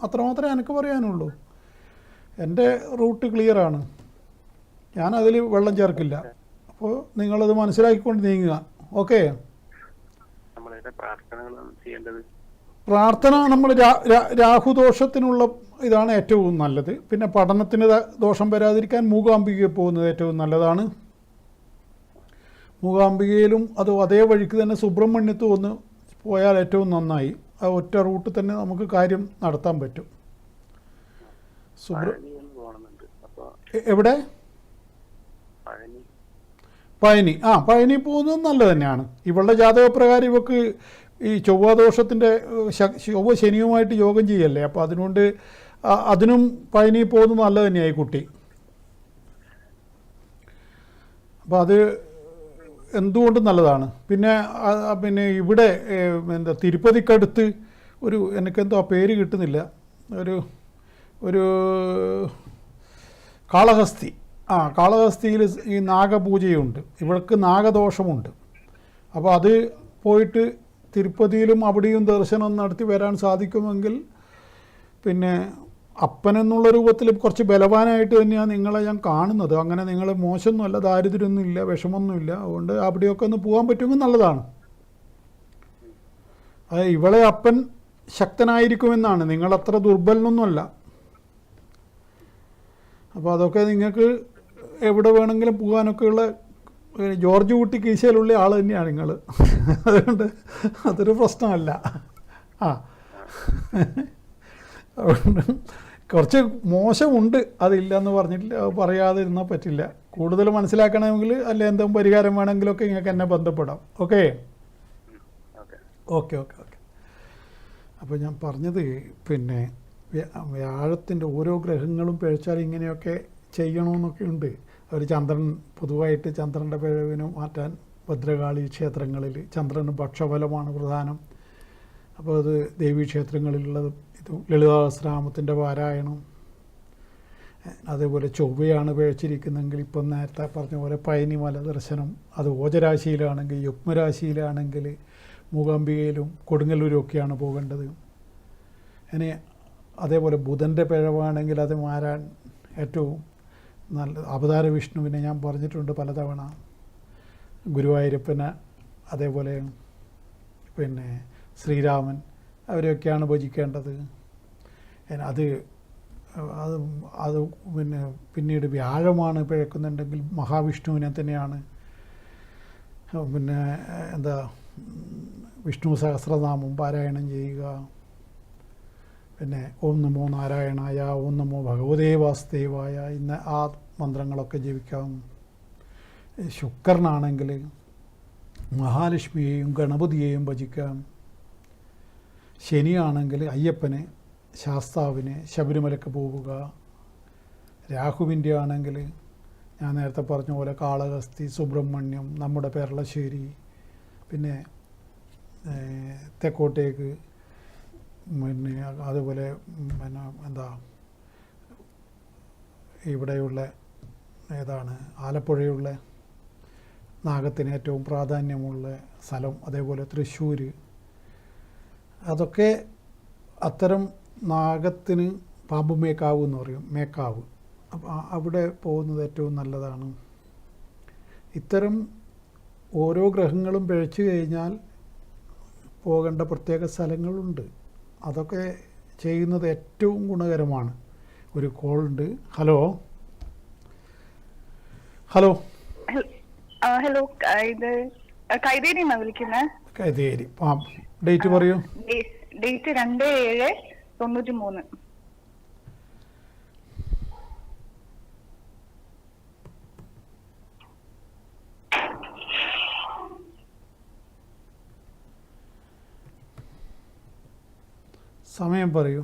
അത്രമാത്രമേ എനിക്ക് പറയാനുള്ളൂ. എൻ്റെ റൂട്ട് ക്ലിയറാണ്. ഞാനതിൽ വെള്ളം ചേർക്കില്ല. അപ്പോൾ നിങ്ങളത് മനസ്സിലാക്കിക്കൊണ്ട് നീങ്ങുക. ഓക്കെ. പ്രാർത്ഥന നമ്മൾ രാഹുദോഷത്തിനുള്ള ഇതാണ് ഏറ്റവും നല്ലത്. പിന്നെ പഠനത്തിന് ദോഷം വരാതിരിക്കാൻ മൂകാംബികയിൽ പോകുന്നത് ഏറ്റവും നല്ലതാണ്. മൂകാംബികയിലും അത് അതേ വഴിക്ക് തന്നെ സുബ്രഹ്മണ്യത്തും ഒന്ന് പോയാൽ ഏറ്റവും നന്നായി. ആ ഒറ്റ റൂട്ട് തന്നെ നമുക്ക് കാര്യം നടത്താൻ പറ്റും. എവിടെ? പഴനി. പഴനി പോകുന്നത് നല്ലത് തന്നെയാണ്. ഇവളുടെ ജാതകപ്രകാരം ഇവക്ക് ഈ ചൊവ്വാദോഷത്തിൻ്റെ ചൊവ്വ ശനിയുമായിട്ട് യോഗം ചെയ്യല്ലേ. അപ്പോൾ അതുകൊണ്ട് അതിനും പഴനി പോകുന്നത് നല്ലത് തന്നെയായി കുട്ടി. അപ്പോൾ അത് എന്തുകൊണ്ടും നല്ലതാണ്. പിന്നെ ഇവിടെ എന്താ തിരുപ്പതിക്കടുത്ത് എനിക്കെന്തോ ആ പേര് കിട്ടുന്നില്ല, ഒരു കാളഹസ്തി. കാളഹസ്തിയിൽ ഈ നാഗപൂജയുണ്ട്. ഇവൾക്ക് നാഗദോഷമുണ്ട്. അപ്പോൾ അത് പോയിട്ട് തിരുപ്പതിയിലും അവിടെയും ദർശനം നടത്തി വരാൻ സാധിക്കുമെങ്കിൽ പിന്നെ അപ്പനെന്നുള്ള രൂപത്തിൽ കുറച്ച് ബലവാനായിട്ട് തന്നെയാണ് നിങ്ങളെ ഞാൻ കാണുന്നത്. അങ്ങനെ നിങ്ങൾ മോശമൊന്നുമല്ല, ദാരിദ്ര്യമൊന്നുമില്ല, വിഷമമൊന്നുമില്ല. അതുകൊണ്ട് അവിടെയൊക്കെ ഒന്ന് പോകാൻ പറ്റുമെങ്കിൽ നല്ലതാണ്. അത് ഇവളെ അപ്പൻ ശക്തനായിരിക്കുമെന്നാണ്, നിങ്ങളത്ര ദുർബലനൊന്നുമല്ല. അപ്പോൾ അതൊക്കെ നിങ്ങൾക്ക് എവിടെ വേണമെങ്കിലും പോകാനൊക്കെയുള്ള ജോർജ് കുട്ടി കീശയിലുള്ള ആൾ തന്നെയാണ് നിങ്ങൾ. അതുകൊണ്ട് അതൊരു പ്രശ്നമല്ല. അതുകൊണ്ട് കുറച്ച് മോശമുണ്ട്, അതില്ലെന്ന് പറയാതിരുന്നാൽ പറ്റില്ല. കൂടുതൽ മനസ്സിലാക്കണമെങ്കിൽ അല്ലെ എന്തെങ്കിലും പരിഹാരം വേണമെങ്കിലൊക്കെ നിങ്ങൾക്ക് എന്നെ ബന്ധപ്പെടാം. ഓക്കെ. അപ്പോൾ ഞാൻ പറഞ്ഞത് പിന്നെ വ്യാഴത്തിൻ്റെ ഓരോ ഗ്രഹങ്ങളും പിഴച്ചാൽ ഇങ്ങനെയൊക്കെ ചെയ്യണമെന്നൊക്കെ ഉണ്ട്. ഒരു ചന്ദ്രൻ പൊതുവായിട്ട് ചന്ദ്രൻ്റെ പിഴവിന് മാറ്റാൻ ഭദ്രകാളി ക്ഷേത്രങ്ങളിൽ ചന്ദ്രന് പക്ഷഫലമാണ് പ്രധാനം. അപ്പോൾ അത് ദേവീക്ഷേത്രങ്ങളിലുള്ളത് ലളിതാസഹസ്രനാമത്തിൻ്റെ പാരായണം. അതേപോലെ ചൊവ്വയാണ് പിഴച്ചിരിക്കുന്നെങ്കിൽ ഇപ്പം നേരത്തെ പറഞ്ഞ പോലെ പഴനിമല ദർശനം. അത് ഓജരാശിയിലാണെങ്കിൽ യുഗ്മരാശിയിലാണെങ്കിൽ മൂകാംബികയിലും കൊടുങ്ങല്ലൂരും ഒക്കെയാണ് പോകേണ്ടത്. ഇനി അതേപോലെ ബുധൻ്റെ പിഴവാണെങ്കിൽ അത് മാറാൻ ഏറ്റവും നല്ല അവതാര വിഷ്ണുവിനെ ഞാൻ പറഞ്ഞിട്ടുണ്ട് പലതവണ. ഗുരുവായൂരപ്പന്, അതേപോലെ പിന്നെ ശ്രീരാമൻ, അവരെയൊക്കെയാണ് ഭജിക്കേണ്ടത്. അത് അത് അത് പിന്നീട് വ്യാഴമാണ് പിഴക്കുന്നുണ്ടെങ്കിൽ മഹാവിഷ്ണുവിനെ തന്നെയാണ് പിന്നെ എന്താ വിഷ്ണു സഹസ്രനാമം പാരായണം ചെയ്യുക. പിന്നെ ഓം നമോ നാരായണായ, ഓം നമോ ഭഗവതേ വാസുദേവായ ഇന്ന ആ മന്ത്രങ്ങളൊക്കെ ജപിക്കാം. ശുക്രനാണെങ്കിൽ മഹാലക്ഷ്മിയെയും ഗണപതിയെയും ഭജിക്കാം. ശനിയാണെങ്കിൽ അയ്യപ്പനെ, ശാസ്താവിനെ, ശബരിമലയ്ക്ക് പോവുക. രാഹുവിൻ്റെ ആണെങ്കിൽ ഞാൻ നേരത്തെ പറഞ്ഞ പോലെ കാളഹസ്തി, സുബ്രഹ്മണ്യം, നമ്മുടെ പെരളശ്ശേരി, പിന്നെ തെക്കോട്ടേക്ക്, പിന്നെ അതുപോലെ പിന്നെ എന്താ ഇവിടെയുള്ള ഏതാണ് ആലപ്പുഴയുള്ള നാഗത്തിന് ഏറ്റവും പ്രാധാന്യമുള്ള സ്ഥലം, അതേപോലെ തൃശ്ശൂർ, അതൊക്കെ അത്തരം നാഗത്തിന് പാമ്പ് മേക്കാവ് എന്ന് പറയും, മേക്കാവ്. അപ്പോൾ അവിടെ പോകുന്നത് ഏറ്റവും നല്ലതാണ്. ഇത്തരം ഓരോ ഗ്രഹങ്ങളും പിഴച്ചു കഴിഞ്ഞാൽ പോകേണ്ട പ്രത്യേക സ്ഥലങ്ങളുണ്ട്. അതൊക്കെ ചെയ്യുന്നത് ഏറ്റവും ഗുണകരമാണ്. ഒരു കോൾ ഉണ്ട്. ഹലോ ഹലോ ഹലോ, ഇത് കൈതേരി എന്നാ വിളിക്കുന്നത്. കൈതേരി. ആ, ഡേറ്റ് പറയൂ. ഡേറ്റ് 2/7/93. സമയം പറയൂ.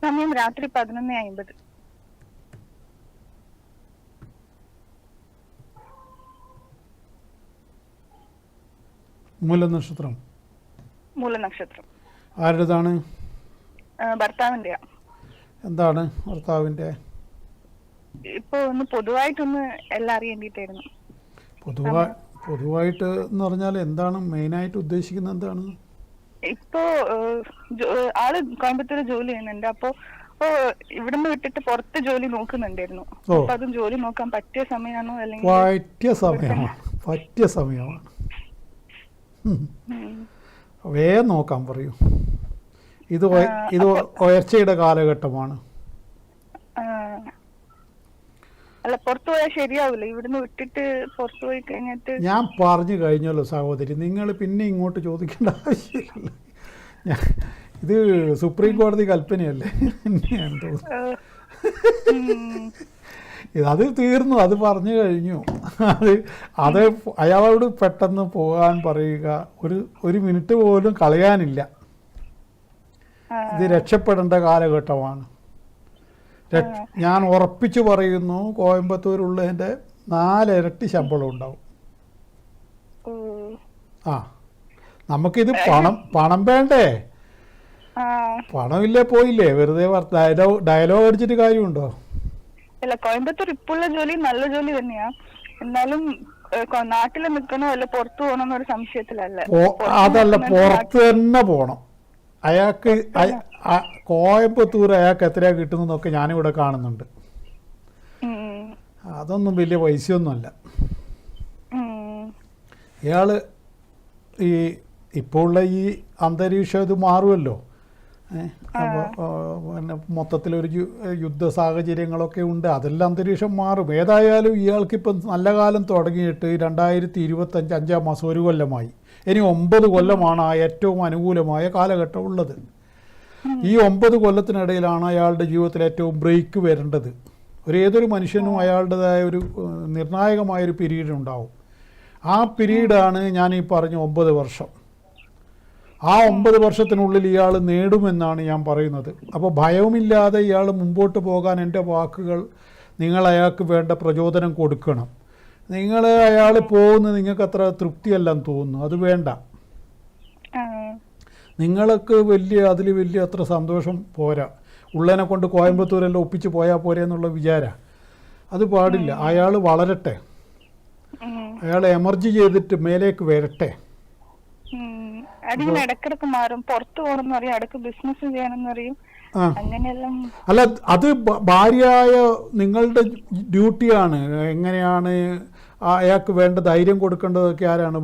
സമയം രാത്രി 11:50. മൂലനക്ഷത്രം. മൂലനക്ഷത്രം. ആരുടേതാണ്? ഭർത്താവിന്റെ. എന്താണ് ഭർത്താവിൻ്റെ? ഇപ്പൊ ഒന്ന് പൊതുവായിട്ടൊന്ന് എല്ലാം അറിയേണ്ടിട്ടായിരുന്നു. പൊതുവായിട്ട് എന്ന് പറഞ്ഞാൽ എന്താണ് മെയിനായിട്ട് ഉദ്ദേശിക്കുന്നത്? എന്താണ് ഇപ്പോ ആള് കോയമ്പത്തൂർ ജോലി ചെയ്യുന്നുണ്ട്. അപ്പൊ ഇവിടുന്ന് വിട്ടിട്ട് പുറത്ത് ജോലി നോക്കുന്നുണ്ടായിരുന്നു. അപ്പൊ അതും ജോലി നോക്കാൻ പറ്റിയ സമയമാണോ അല്ലെങ്കിൽ? പറ്റിയ സമയമാണ്. വേഗം നോക്കാൻ പറയൂ. ഇത് ഉയർച്ചയുടെ കാലഘട്ടമാണ്. അല്ല, പുറത്തു പോയാൽ ശരിയാവില്ല. ഇവിടുന്ന് വിട്ടിട്ട് പുറത്തു പോയി കഴിഞ്ഞിട്ട്. ഞാൻ പറഞ്ഞു കഴിഞ്ഞല്ലോ സഹോദരി, നിങ്ങൾ പിന്നെ ഇങ്ങോട്ട് ചോദിക്കേണ്ട ആവശ്യമില്ല. ഇത് സുപ്രീം കോടതി കൽപ്പനയല്ലേ? അത് തീർന്നു, അത് പറഞ്ഞു കഴിഞ്ഞു. അത് അയാളോട് പെട്ടെന്ന് പോകാൻ പറയുക. ഒരു മിനിറ്റ് പോലും കളയാനില്ല. ഇത് രക്ഷപ്പെടേണ്ട കാലഘട്ടമാണ്. ഞാൻ ഉറപ്പിച്ചു പറയുന്നു, കോയമ്പത്തൂരുള്ളതിൻ്റെ 4 ഇരട്ടി ശമ്പളം ഉണ്ടാവും. ആ, നമുക്കിത് പണം വേണ്ടേ? പണമില്ലേ പോയില്ലേ, വെറുതെ ഡയലോഗ് അടിച്ചിട്ട് കാര്യമുണ്ടോ? അല്ല, കോയമ്പത്തൂർ ഇപ്പോഴുള്ള ജോലി നല്ല ജോലി തന്നെയാ. എന്നാലും നാട്ടിൽ നിൽക്കണോ അല്ല പുറത്തു പോകണമെന്നൊരു സംശയത്തിലല്ല. അതല്ല, പുറത്ത് തന്നെ പോണം. അയാൾക്ക് കോയമ്പത്തൂർ അയാൾക്ക് എത്രയാ കിട്ടുന്നതൊക്കെ ഞാനിവിടെ കാണുന്നുണ്ട്. അതൊന്നും വലിയ പൈസയൊന്നുമല്ല. ഇയാൾ ഇപ്പോൾ ഉള്ള ഈ അന്തരീക്ഷം ഇത് മാറുമല്ലോ. പിന്നെ മൊത്തത്തിലൊരു യുദ്ധ സാഹചര്യങ്ങളൊക്കെ ഉണ്ട്. അതെല്ലാം അന്തരീക്ഷം മാറും. ഏതായാലും ഇയാൾക്കിപ്പം നല്ല കാലം തുടങ്ങിയിട്ട് 2025 5-ാം മാസം 1 കൊല്ലമായി. ഇനി 9 കൊല്ലമാണ് ആ ഏറ്റവും അനുകൂലമായ കാലഘട്ടം ഉള്ളത്. ഈ 9 കൊല്ലത്തിനിടയിലാണ് അയാളുടെ ജീവിതത്തിൽ ഏറ്റവും ബ്രേക്ക് വരേണ്ടത്. ഏതൊരു മനുഷ്യനും അയാളുടേതായ ഒരു നിർണായകമായൊരു പീരീഡ് ഉണ്ടാവും. ആ പീരീഡാണ് ഞാൻ ഈ പറഞ്ഞ 9 വർഷം. ആ 9 വർഷത്തിനുള്ളിൽ ഇയാൾ നേടുമെന്നാണ് ഞാൻ പറയുന്നത്. അപ്പോൾ ഭയവുമില്ലാതെ ഇയാൾ മുമ്പോട്ട് പോകാൻ എൻ്റെ വാക്കുകൾ നിങ്ങൾ അയാൾക്ക് വേണ്ട പ്രചോദനം കൊടുക്കണം. അയാൾ പോകുന്നത് നിങ്ങൾക്ക് അത്ര തൃപ്തിയല്ലെന്ന് തോന്നുന്നു, അത് വേണ്ട. നിങ്ങൾക്ക് അതിൽ വലിയ അത്ര സന്തോഷം പോരാ. ഉള്ളതിനെ കൊണ്ട് കോയമ്പത്തൂരെല്ലാം ഒപ്പിച്ച് പോയാൽ പോരെ എന്നുള്ള വിചാരം അത് പാടില്ല. അയാൾ വളരട്ടെ, അയാൾ എമർജി ചെയ്തിട്ട് മേലേക്ക് വരട്ടെ. ഇടക്കിടക്ക് മാറും. പുറത്തു പോകണമെന്ന് പറയും, ഇടക്ക് ബിസിനസ് ചെയ്യണമെന്ന് പറയും. അങ്ങനെയെല്ലാം. അല്ല, അത് ഭാര്യയായ നിങ്ങളുടെ ഡ്യൂട്ടിയാണ്. എങ്ങനെയാണ് അയാൾക്ക് വേണ്ട ധൈര്യം കൊടുക്കേണ്ടതൊക്കെ ആരാണ്?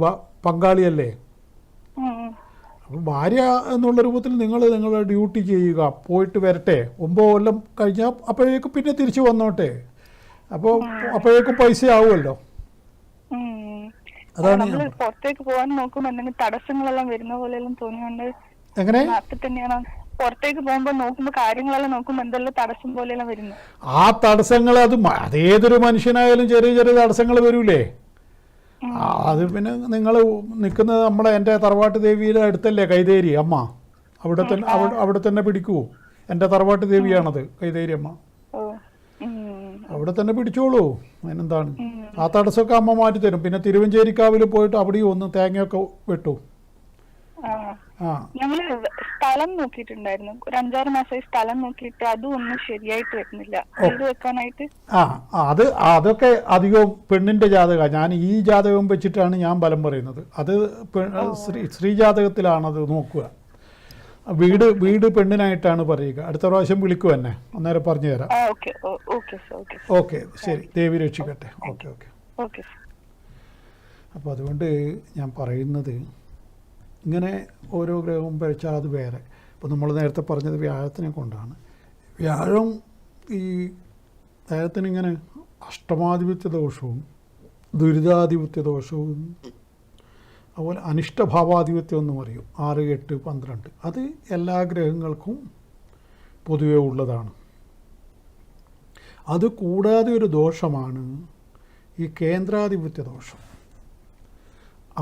പങ്കാളിയല്ലേ? അപ്പോൾ ഭാര്യ എന്നുള്ള രൂപത്തിൽ നിങ്ങൾ നിങ്ങളുടെ ഡ്യൂട്ടി ചെയ്യുക, പോയിട്ട് വരട്ടെ, 9 കൊല്ലം കഴിഞ്ഞാൽ അപ്പോഴേക്കും പിന്നെ തിരിച്ചു വന്നോട്ടെ, അപ്പോൾ അപ്പോഴേക്കും പൈസ ആവുമല്ലോ. അതാണ് നമ്മള് പുറത്തേക്ക് പോകാൻ നോക്കുമ്പോ എന്തെങ്കിലും തടസ്സങ്ങളെല്ലാം വരുന്ന പോലെയെല്ലാം തോന്നിയോണ്ട് എങ്ങനെ നാട്ടിൽ തന്നെയാണ് പുറത്തേക്ക് പോകുമ്പോ നോക്കുമ്പോ കാര്യങ്ങളെല്ലാം നോക്കുമ്പോ എന്തെല്ലാം തടസ്സം പോലെയെല്ലാം വരുന്നു. ആ തടസ്സങ്ങൾ അതേതൊരു മനുഷ്യനായാലും ചെറിയ ചെറിയ തടസ്സങ്ങൾ വരൂലേ. അത് പിന്നെ നിങ്ങൾ നിൽക്കുന്നത് എൻ്റെ തറവാട്ട് ദേവിയുടെ അടുത്തല്ലേ കൈതേരി അമ്മ, അവിടെ തന്നെ പിടിക്കൂ. എൻ്റെ തറവാട്ട് ദേവിയാണത് കൈതേരി അമ്മ, അവിടെ തന്നെ പിടിച്ചോളൂ. അതിനെന്താണ്, ആ തടസ്സമൊക്കെ അമ്മ മാറ്റി തരും. പിന്നെ തിരുവഞ്ചേരിക്കാവിൽ പോയിട്ട് അവിടെയും ഒന്ന് തേങ്ങയൊക്കെ വെട്ടു. ഞങ്ങള് സ്ഥലം നോക്കിയിട്ടുണ്ടായിരുന്നു, ഒരു 5-6 മാസമായി സ്ഥലം നോക്കിയിട്ട് അതും ഒന്നും ശരിയായിട്ട് വരുന്നില്ല വീട് വെക്കാനായിട്ട്. അതൊക്കെ അധികവും പെണ്ണിന്റെ ജാതക. ഞാൻ ഈ ജാതകം വെച്ചിട്ടാണ് ഞാൻ ബലം പറയുന്നത്. അത് സ്ത്രീ ജാതകത്തിലാണത് നോക്കുക. വീട് പെണ്ണിനായിട്ടാണ് പറയുക. അടുത്ത പ്രാവശ്യം വിളിക്കുക എന്നെ, അന്നേരം പറഞ്ഞു തരാം. ഓക്കെ, ശരി, ദേവി രക്ഷിക്കട്ടെ. ഓക്കെ. അപ്പോൾ അതുകൊണ്ട് ഞാൻ പറയുന്നത്, ഇങ്ങനെ ഓരോ ഗ്രഹവും പഴിച്ചാൽ അത് വേറെ. ഇപ്പോൾ നമ്മൾ നേരത്തെ പറഞ്ഞത് വ്യാഴത്തിനെ കൊണ്ടാണ്. വ്യാഴം ഈ വ്യാഴത്തിനിങ്ങനെ അഷ്ടമാധിപത്യ ദോഷവും ദുരിതാധിപത്യ ദോഷവും അതുപോലെ അനിഷ്ടഭാവാധിപത്യം എന്ന് പറയും, 6, 8, 12. അത് എല്ലാ ഗ്രഹങ്ങൾക്കും പൊതുവെ ഉള്ളതാണ്. അത് കൂടാതെ ഒരു ദോഷമാണ് ഈ കേന്ദ്രാധിപത്യ ദോഷം.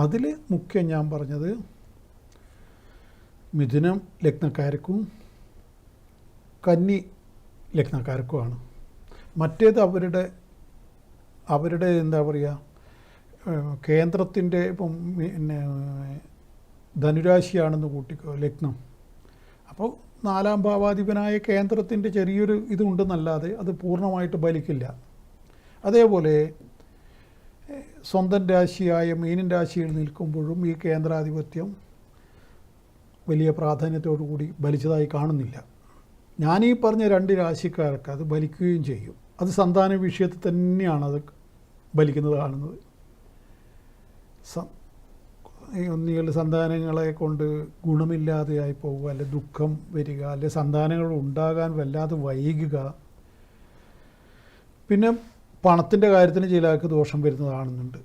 അതിൽ മുഖ്യം ഞാൻ പറഞ്ഞത് മിഥുനം ലഗ്നക്കാർക്കും കന്നി ലഗ്നക്കാർക്കുമാണ്. മറ്റേത് അവരുടെ എന്താ പറയുക, കേന്ദ്രത്തിൻ്റെ ഇപ്പം പിന്നെ ധനുരാശിയാണെന്ന് കൂട്ടിക്കോ ലഗ്നം. അപ്പോൾ 4-ാം ഭാവാധിപനായ കേന്ദ്രത്തിൻ്റെ ചെറിയൊരു ഇതുണ്ടെന്നല്ലാതെ അത് പൂർണ്ണമായിട്ട് ബലിക്കില്ല. അതേപോലെ സ്വന്തം രാശിയായ മീനൻ രാശിയിൽ നിൽക്കുമ്പോഴും ഈ കേന്ദ്രാധിപത്യം വലിയ പ്രാധാന്യത്തോടു കൂടി ബലിച്ചതായി കാണുന്നില്ല. ഞാനീ പറഞ്ഞ 2 രാശിക്കാർക്ക് അത് ബലിക്കുകയും ചെയ്യും. അത് സന്താന വിഷയത്തിൽ തന്നെയാണ് അത് ബലിക്കുന്നത് കാണുന്നത്. ഒന്നുകിൽ സന്താനങ്ങളെ കൊണ്ട് ഗുണമില്ലാതെയായി പോവുക, അല്ലെ ദുഃഖം വരിക, അല്ലെ സന്താനങ്ങൾ ഉണ്ടാകാൻ വല്ലാതെ വൈകുക. പിന്നെ പണത്തിൻ്റെ കാര്യത്തിന് ചിലർക്ക് ദോഷം വരുന്നത് കാണുന്നുണ്ട്.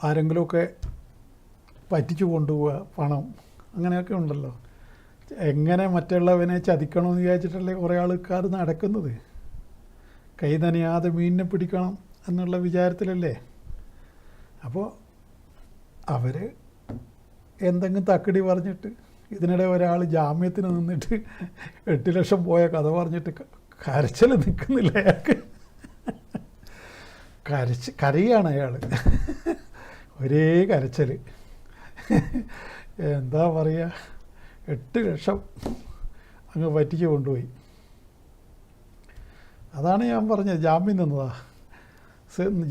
ആരെങ്കിലുമൊക്കെ പറ്റിച്ചു കൊണ്ടുപോവുക പണം, അങ്ങനെയൊക്കെ ഉണ്ടല്ലോ. എങ്ങനെ മറ്റുള്ളവനെ ചതിക്കണമെന്ന് വിചാരിച്ചിട്ടല്ലേ കുറേ ആൾക്കാർ നടക്കുന്നത്. കൈ നനയാതെ മീനിനെ പിടിക്കണം എന്നുള്ള വിചാരത്തിലല്ലേ. അപ്പോൾ അവർ എന്തെങ്കിലും തക്കടി പറഞ്ഞിട്ട്, ഇതിനിടെ ഒരാൾ ജാമ്യത്തിന് നിന്നിട്ട് 8 ലക്ഷം പോയ കഥ പറഞ്ഞിട്ട് കരച്ചിൽ നിൽക്കുന്നില്ല അയാൾക്ക്. കരയാണ് അയാൾ, ഒരേ കരച്ചിൽ. എന്താ പറയുക, 8 ലക്ഷം അങ്ങ് പറ്റിച്ച് കൊണ്ടുപോയി. അതാണ് ഞാൻ പറഞ്ഞത്, ജാമ്യം നിന്നതാ.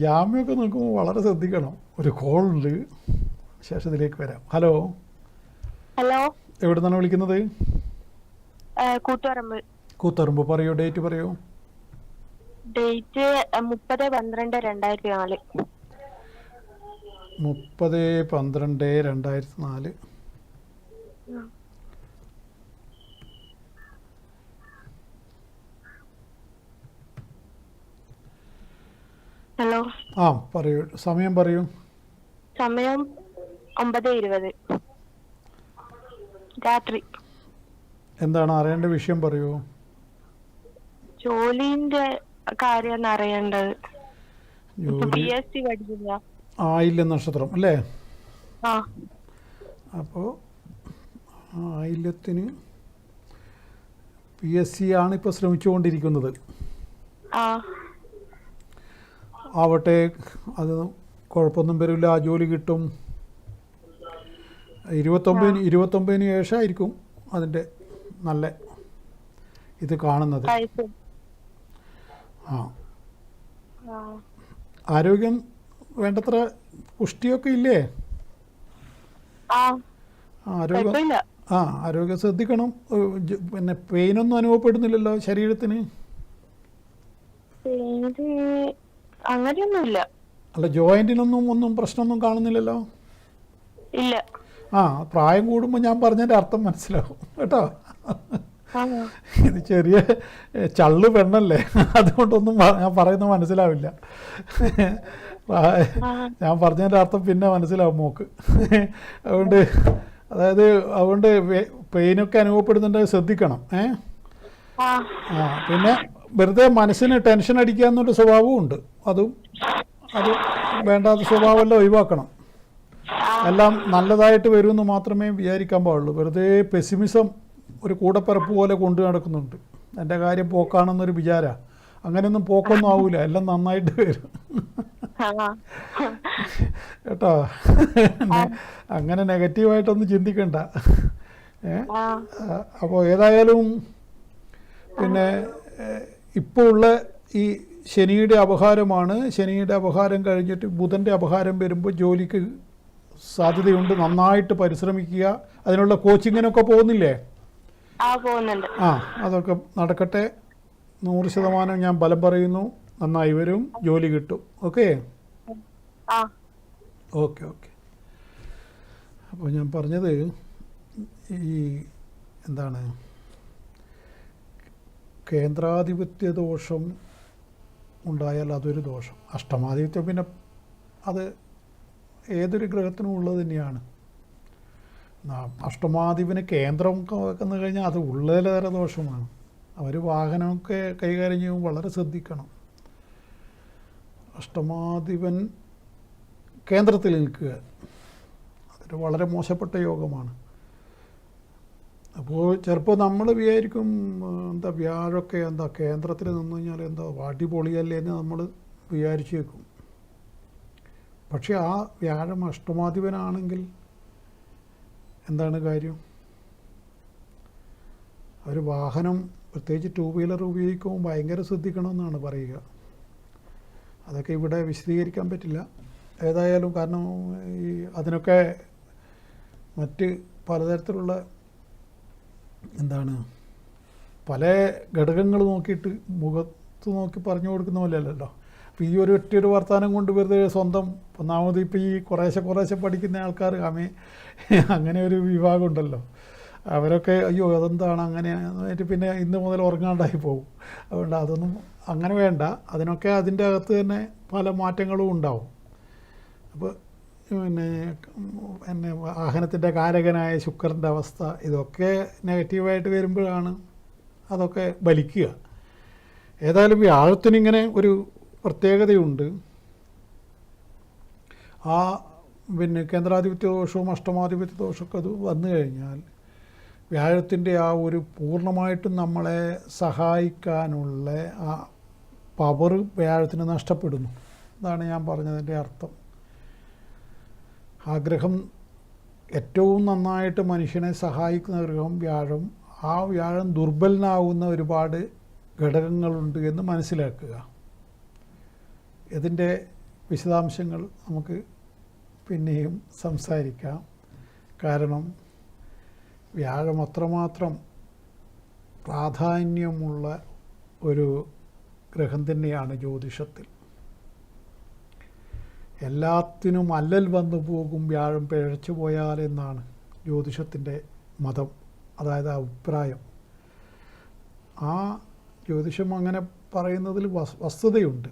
ജാമ്യമൊക്കെ നോക്കുമ്പോൾ വളരെ ശ്രദ്ധിക്കണം. ഒരു കോളുണ്ട്, ശേഷത്തിലേക്ക് വരാം. ഹലോ, എവിടെ നിന്നാണ് വിളിക്കുന്നത്? കൂത്തുപറമ്പ്. പറയൂ, ഡേറ്റ് പറയൂ. ഡേറ്റ് 30/12/2004. 30/12/2004. ഹലോ, പറയൂ, സമയം പറയൂ. സമയം 9:20 രാത്രി. എന്താണ് അറിയേണ്ട വിഷയം പറയൂ. ജോലിന്റെ കാര്യം അറിയേണ്ടത്. PSC പഠിക്കില്ല. ആയില്യം നക്ഷത്രം അല്ലേ? അപ്പോൾ ആയില്യത്തിന് PSC ആണ് ഇപ്പോൾ ശ്രമിച്ചുകൊണ്ടിരിക്കുന്നത്. ആവട്ടെ, അത് കുഴപ്പമൊന്നും വരില്ല, ജോലി കിട്ടും. 29 ശേഷമായിരിക്കും അതിൻ്റെ നല്ല ഇത് കാണുന്നത്. ആരോഗ്യം വേണ്ടത്ര പുഷ്ടിയൊക്കെ ഇല്ലേ? ആരോഗ്യം ശ്രദ്ധിക്കണം. പിന്നെ പെയിനൊന്നും അനുഭവപ്പെടുന്നില്ലല്ലോ ശരീരത്തിന്? അങ്ങനെയൊന്നുമില്ല. അല്ല, ജോയിന്റിനൊന്നും പ്രശ്നമൊന്നും കാണുന്നില്ലല്ലോ? ഇല്ല. ആ പ്രായം കൂടുമ്പോൾ ഞാൻ പറഞ്ഞതിൻ്റെ അർത്ഥം മനസ്സിലാവും കേട്ടോ. ഇത് ചെറിയ ചള്ളു പെണ്ണല്ലേ, അതുകൊണ്ടൊന്നും ഞാൻ പറയുന്നത് മനസ്സിലാവില്ല. ഞാൻ പറഞ്ഞതിൻ്റെ അർത്ഥം പിന്നെ മനസ്സിലാവും മോക്ക്. അതുകൊണ്ട് അതുകൊണ്ട് പെയിനൊക്കെ അനുഭവപ്പെടുന്നുണ്ടെങ്കിൽ ശ്രദ്ധിക്കണം. പിന്നെ വെറുതെ മനസ്സിന് ടെൻഷൻ അടിക്കുക എന്നൊരു സ്വഭാവവും ഉണ്ട്. അത് വേണ്ടാത്ത സ്വഭാവമെല്ലാം ഒഴിവാക്കണം. എല്ലാം നല്ലതായിട്ട് വരുമെന്ന് മാത്രമേ വിചാരിക്കാൻ പാടുള്ളൂ. വെറുതെ പെസിമിസം ഒരു കൂടപ്പിറപ്പ് പോലെ കൊണ്ടു നടക്കുന്നുണ്ട്. എൻ്റെ കാര്യം പോക്കാണെന്നൊരു വിചാരമാണ്. അങ്ങനെയൊന്നും പോക്കൊന്നും ആവില്ല, എല്ലാം നന്നായിട്ട് വരും കേട്ടോ. അങ്ങനെ നെഗറ്റീവായിട്ടൊന്നും ചിന്തിക്കണ്ട. അപ്പോൾ ഏതായാലും പിന്നെ ഇപ്പോൾ ഉള്ള ഈ ശനിയുടെ അപഹാരമാണ്. ശനിയുടെ അപഹാരം കഴിഞ്ഞിട്ട് ബുധൻ്റെ അപഹാരം വരുമ്പോൾ ജോലിക്ക് സാധ്യതയുണ്ട്. നന്നായിട്ട് പരിശ്രമിക്കുക. അതിനുള്ള കോച്ചിങ്ങിനൊക്കെ പോകുന്നില്ലേ? ആ, അതൊക്കെ നടക്കട്ടെ. 100% ഞാൻ ബലം പറയുന്നു. നന്നായി വരും, ജോലി കിട്ടും. Okay okay okay. അപ്പോൾ ഞാൻ പറഞ്ഞത് ഈ എന്താണ്, കേന്ദ്രാധിപത്യ ദോഷം ഉണ്ടായാൽ അതൊരു ദോഷം. അഷ്ടമാധിപത്യം പിന്നെ അത് ഏതൊരു ഗ്രഹത്തിനും ഉള്ളത് തന്നെയാണ്. അഷ്ടമാധിപന് കേന്ദ്രം വന്നു കഴിഞ്ഞാൽ അത് ഉള്ളതിലേറെ ദോഷമാണ്. അവർ വാഹനമൊക്കെ കൈകാര്യം ചെയ്യുമ്പോൾ വളരെ ശ്രദ്ധിക്കണം. അഷ്ടമാധിപൻ കേന്ദ്രത്തിൽ നിൽക്കുക അതൊരു വളരെ മോശപ്പെട്ട യോഗമാണ്. അപ്പോൾ ചിലപ്പോൾ നമ്മൾ വിചാരിക്കും എന്താ വ്യാഴമൊക്കെ എന്താ കേന്ദ്രത്തിൽ നിന്ന് കഴിഞ്ഞാൽ എന്താ അടിപൊളിയല്ലേ എന്ന് നമ്മൾ വിചാരിച്ചു വെക്കും. പക്ഷെ ആ വ്യാഴം അഷ്ടമാധിപനാണെങ്കിൽ എന്താണ് കാര്യം? ഒരു വാഹനം പ്രത്യേകിച്ച് 2 വീലർ ഉപയോഗിക്കുമ്പോൾ ഭയങ്കര ശ്രദ്ധിക്കണമെന്നാണ് പറയുക. അതൊക്കെ ഇവിടെ വിശദീകരിക്കാൻ പറ്റില്ല. ഏതായാലും കാരണം ഈ അതിനൊക്കെ മറ്റ് പലതരത്തിലുള്ള എന്താണ് പല ഘടകങ്ങൾ നോക്കിയിട്ട് മുഖത്ത് നോക്കി പറഞ്ഞു കൊടുക്കുന്ന പോലെയല്ലല്ലോ. അപ്പോൾ ഈ ഒറ്റൊരു വർത്തമാനം കൊണ്ട് വെറുതെ സ്വന്തം ഒന്നാമത് ഇപ്പോൾ ഈ കുറേശ്ശെ പഠിക്കുന്ന ആൾക്കാർ അങ്ങനെ ഒരു വിഭാഗം ഉണ്ടല്ലോ. അവരൊക്കെ അയ്യോ അതെന്താണ് അങ്ങനെ എന്നിട്ട് പിന്നെ ഇന്ന് മുതൽ ഉറങ്ങാണ്ടായി പോകും. അതുകൊണ്ട് അതൊന്നും അങ്ങനെ വേണ്ട. അതിനൊക്കെ അതിൻ്റെ അകത്ത് തന്നെ പല മാറ്റങ്ങളും ഉണ്ടാവും. അപ്പോൾ പിന്നെ വാഹനത്തിൻ്റെ കാരകനായ ശുക്രൻ്റെ അവസ്ഥ ഇതൊക്കെ നെഗറ്റീവായിട്ട് വരുമ്പോഴാണ് അതൊക്കെ ബലിക്കുക. ഏതായാലും വ്യാഴത്തിനിങ്ങനെ ഒരു പ്രത്യേകതയുണ്ട്. ആ പിന്നെ കേന്ദ്രാധിപത്യ ദോഷവും അഷ്ടമാധിപത്യ ദോഷമൊക്കെ അത് വന്നു കഴിഞ്ഞാൽ വ്യാഴത്തിൻ്റെ ആ ഒരു പൂർണ്ണമായിട്ടും നമ്മളെ സഹായിക്കാനുള്ള ആ പവർ വ്യാഴത്തിന് നഷ്ടപ്പെടുന്നു. അതാണ് ഞാൻ പറഞ്ഞതിൻ്റെ അർത്ഥം. ആ ഗ്രഹം ഏറ്റവും നന്നായിട്ട് മനുഷ്യനെ സഹായിക്കുന്ന ഗ്രഹം വ്യാഴം. ആ വ്യാഴം ദുർബലനാവുന്ന ഒരുപാട് ഘടകങ്ങളുണ്ട് എന്ന് മനസ്സിലാക്കുക. ഇതിൻ്റെ വിശദാംശങ്ങൾ നമുക്ക് പിന്നെയും സംസാരിക്കാം. കാരണം വ്യാഴം അത്രമാത്രം പ്രാധാന്യമുള്ള ഒരു ഗ്രഹം തന്നെയാണ് ജ്യോതിഷത്തിൽ. എല്ലാത്തിനും അല്ലൽ വന്നു പോകും വ്യാഴം പിഴച്ചു പോയാൽ എന്നാണ് ജ്യോതിഷത്തിൻ്റെ മതം, അതായത് അഭിപ്രായം. ആ ജ്യോതിഷം അങ്ങനെ പറയുന്നതിൽ വസ്തുതയുണ്ട്.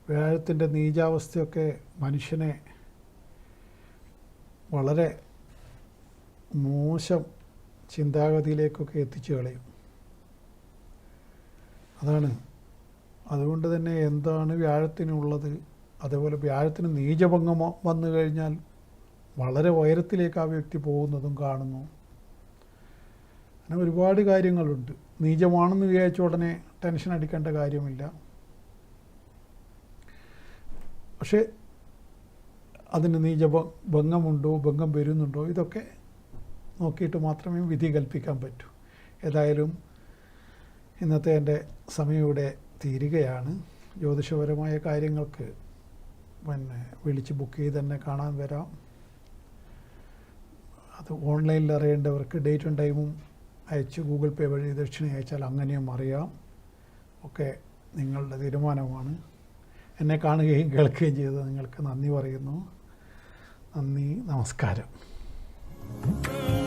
വ്യാഴത്തിൻ്റെ നീചാവസ്ഥയൊക്കെ മനുഷ്യനെ വളരെ മോശം ചിന്താഗതിയിലേക്കൊക്കെ എത്തിച്ചു കളയും. അതാണ്. അതുകൊണ്ട് തന്നെ എന്താണ് വ്യാഴത്തിനുള്ളത്, അതേപോലെ വ്യാഴത്തിന് നീചഭംഗം വന്നു കഴിഞ്ഞാൽ വളരെ ഉയരത്തിലേക്ക് ആ വ്യക്തി പോകുന്നതും കാണുന്നു. അങ്ങനെ ഒരുപാട് കാര്യങ്ങളുണ്ട്. നീചമാണെന്ന് വിചാരിച്ച ഉടനെ ടെൻഷൻ അടിക്കേണ്ട കാര്യമില്ല. പക്ഷേ അതിന് ഭംഗമുണ്ടോ, ഭംഗം വരുന്നുണ്ടോ, ഇതൊക്കെ നോക്കിയിട്ട് മാത്രമേ വിധി കൽപ്പിക്കാൻ പറ്റൂ. ഏതായാലും ഇന്നത്തെ എൻ്റെ സമയം ഇവിടെ തീരുകയാണ്. ജ്യോതിഷപരമായ കാര്യങ്ങൾക്ക് പിന്നെ വിളിച്ച് ബുക്ക് ചെയ്ത് തന്നെ കാണാൻ വരാം. അത് ഓൺലൈനിൽ അറിയേണ്ടവർക്ക് ഡേറ്റും ടൈമും അയച്ച് ഗൂഗിൾ പേ വഴി ദക്ഷിണ അയച്ചാൽ അങ്ങനെയും അറിയാം. ഒക്കെ നിങ്ങളുടെ തീരുമാനമാണ്. എന്നെ കാണുകയും കേൾക്കുകയും ചെയ്തത് നിങ്ങൾക്ക് നന്ദി പറയുന്നു. നന്ദി, നമസ്കാരം. നന്ദി.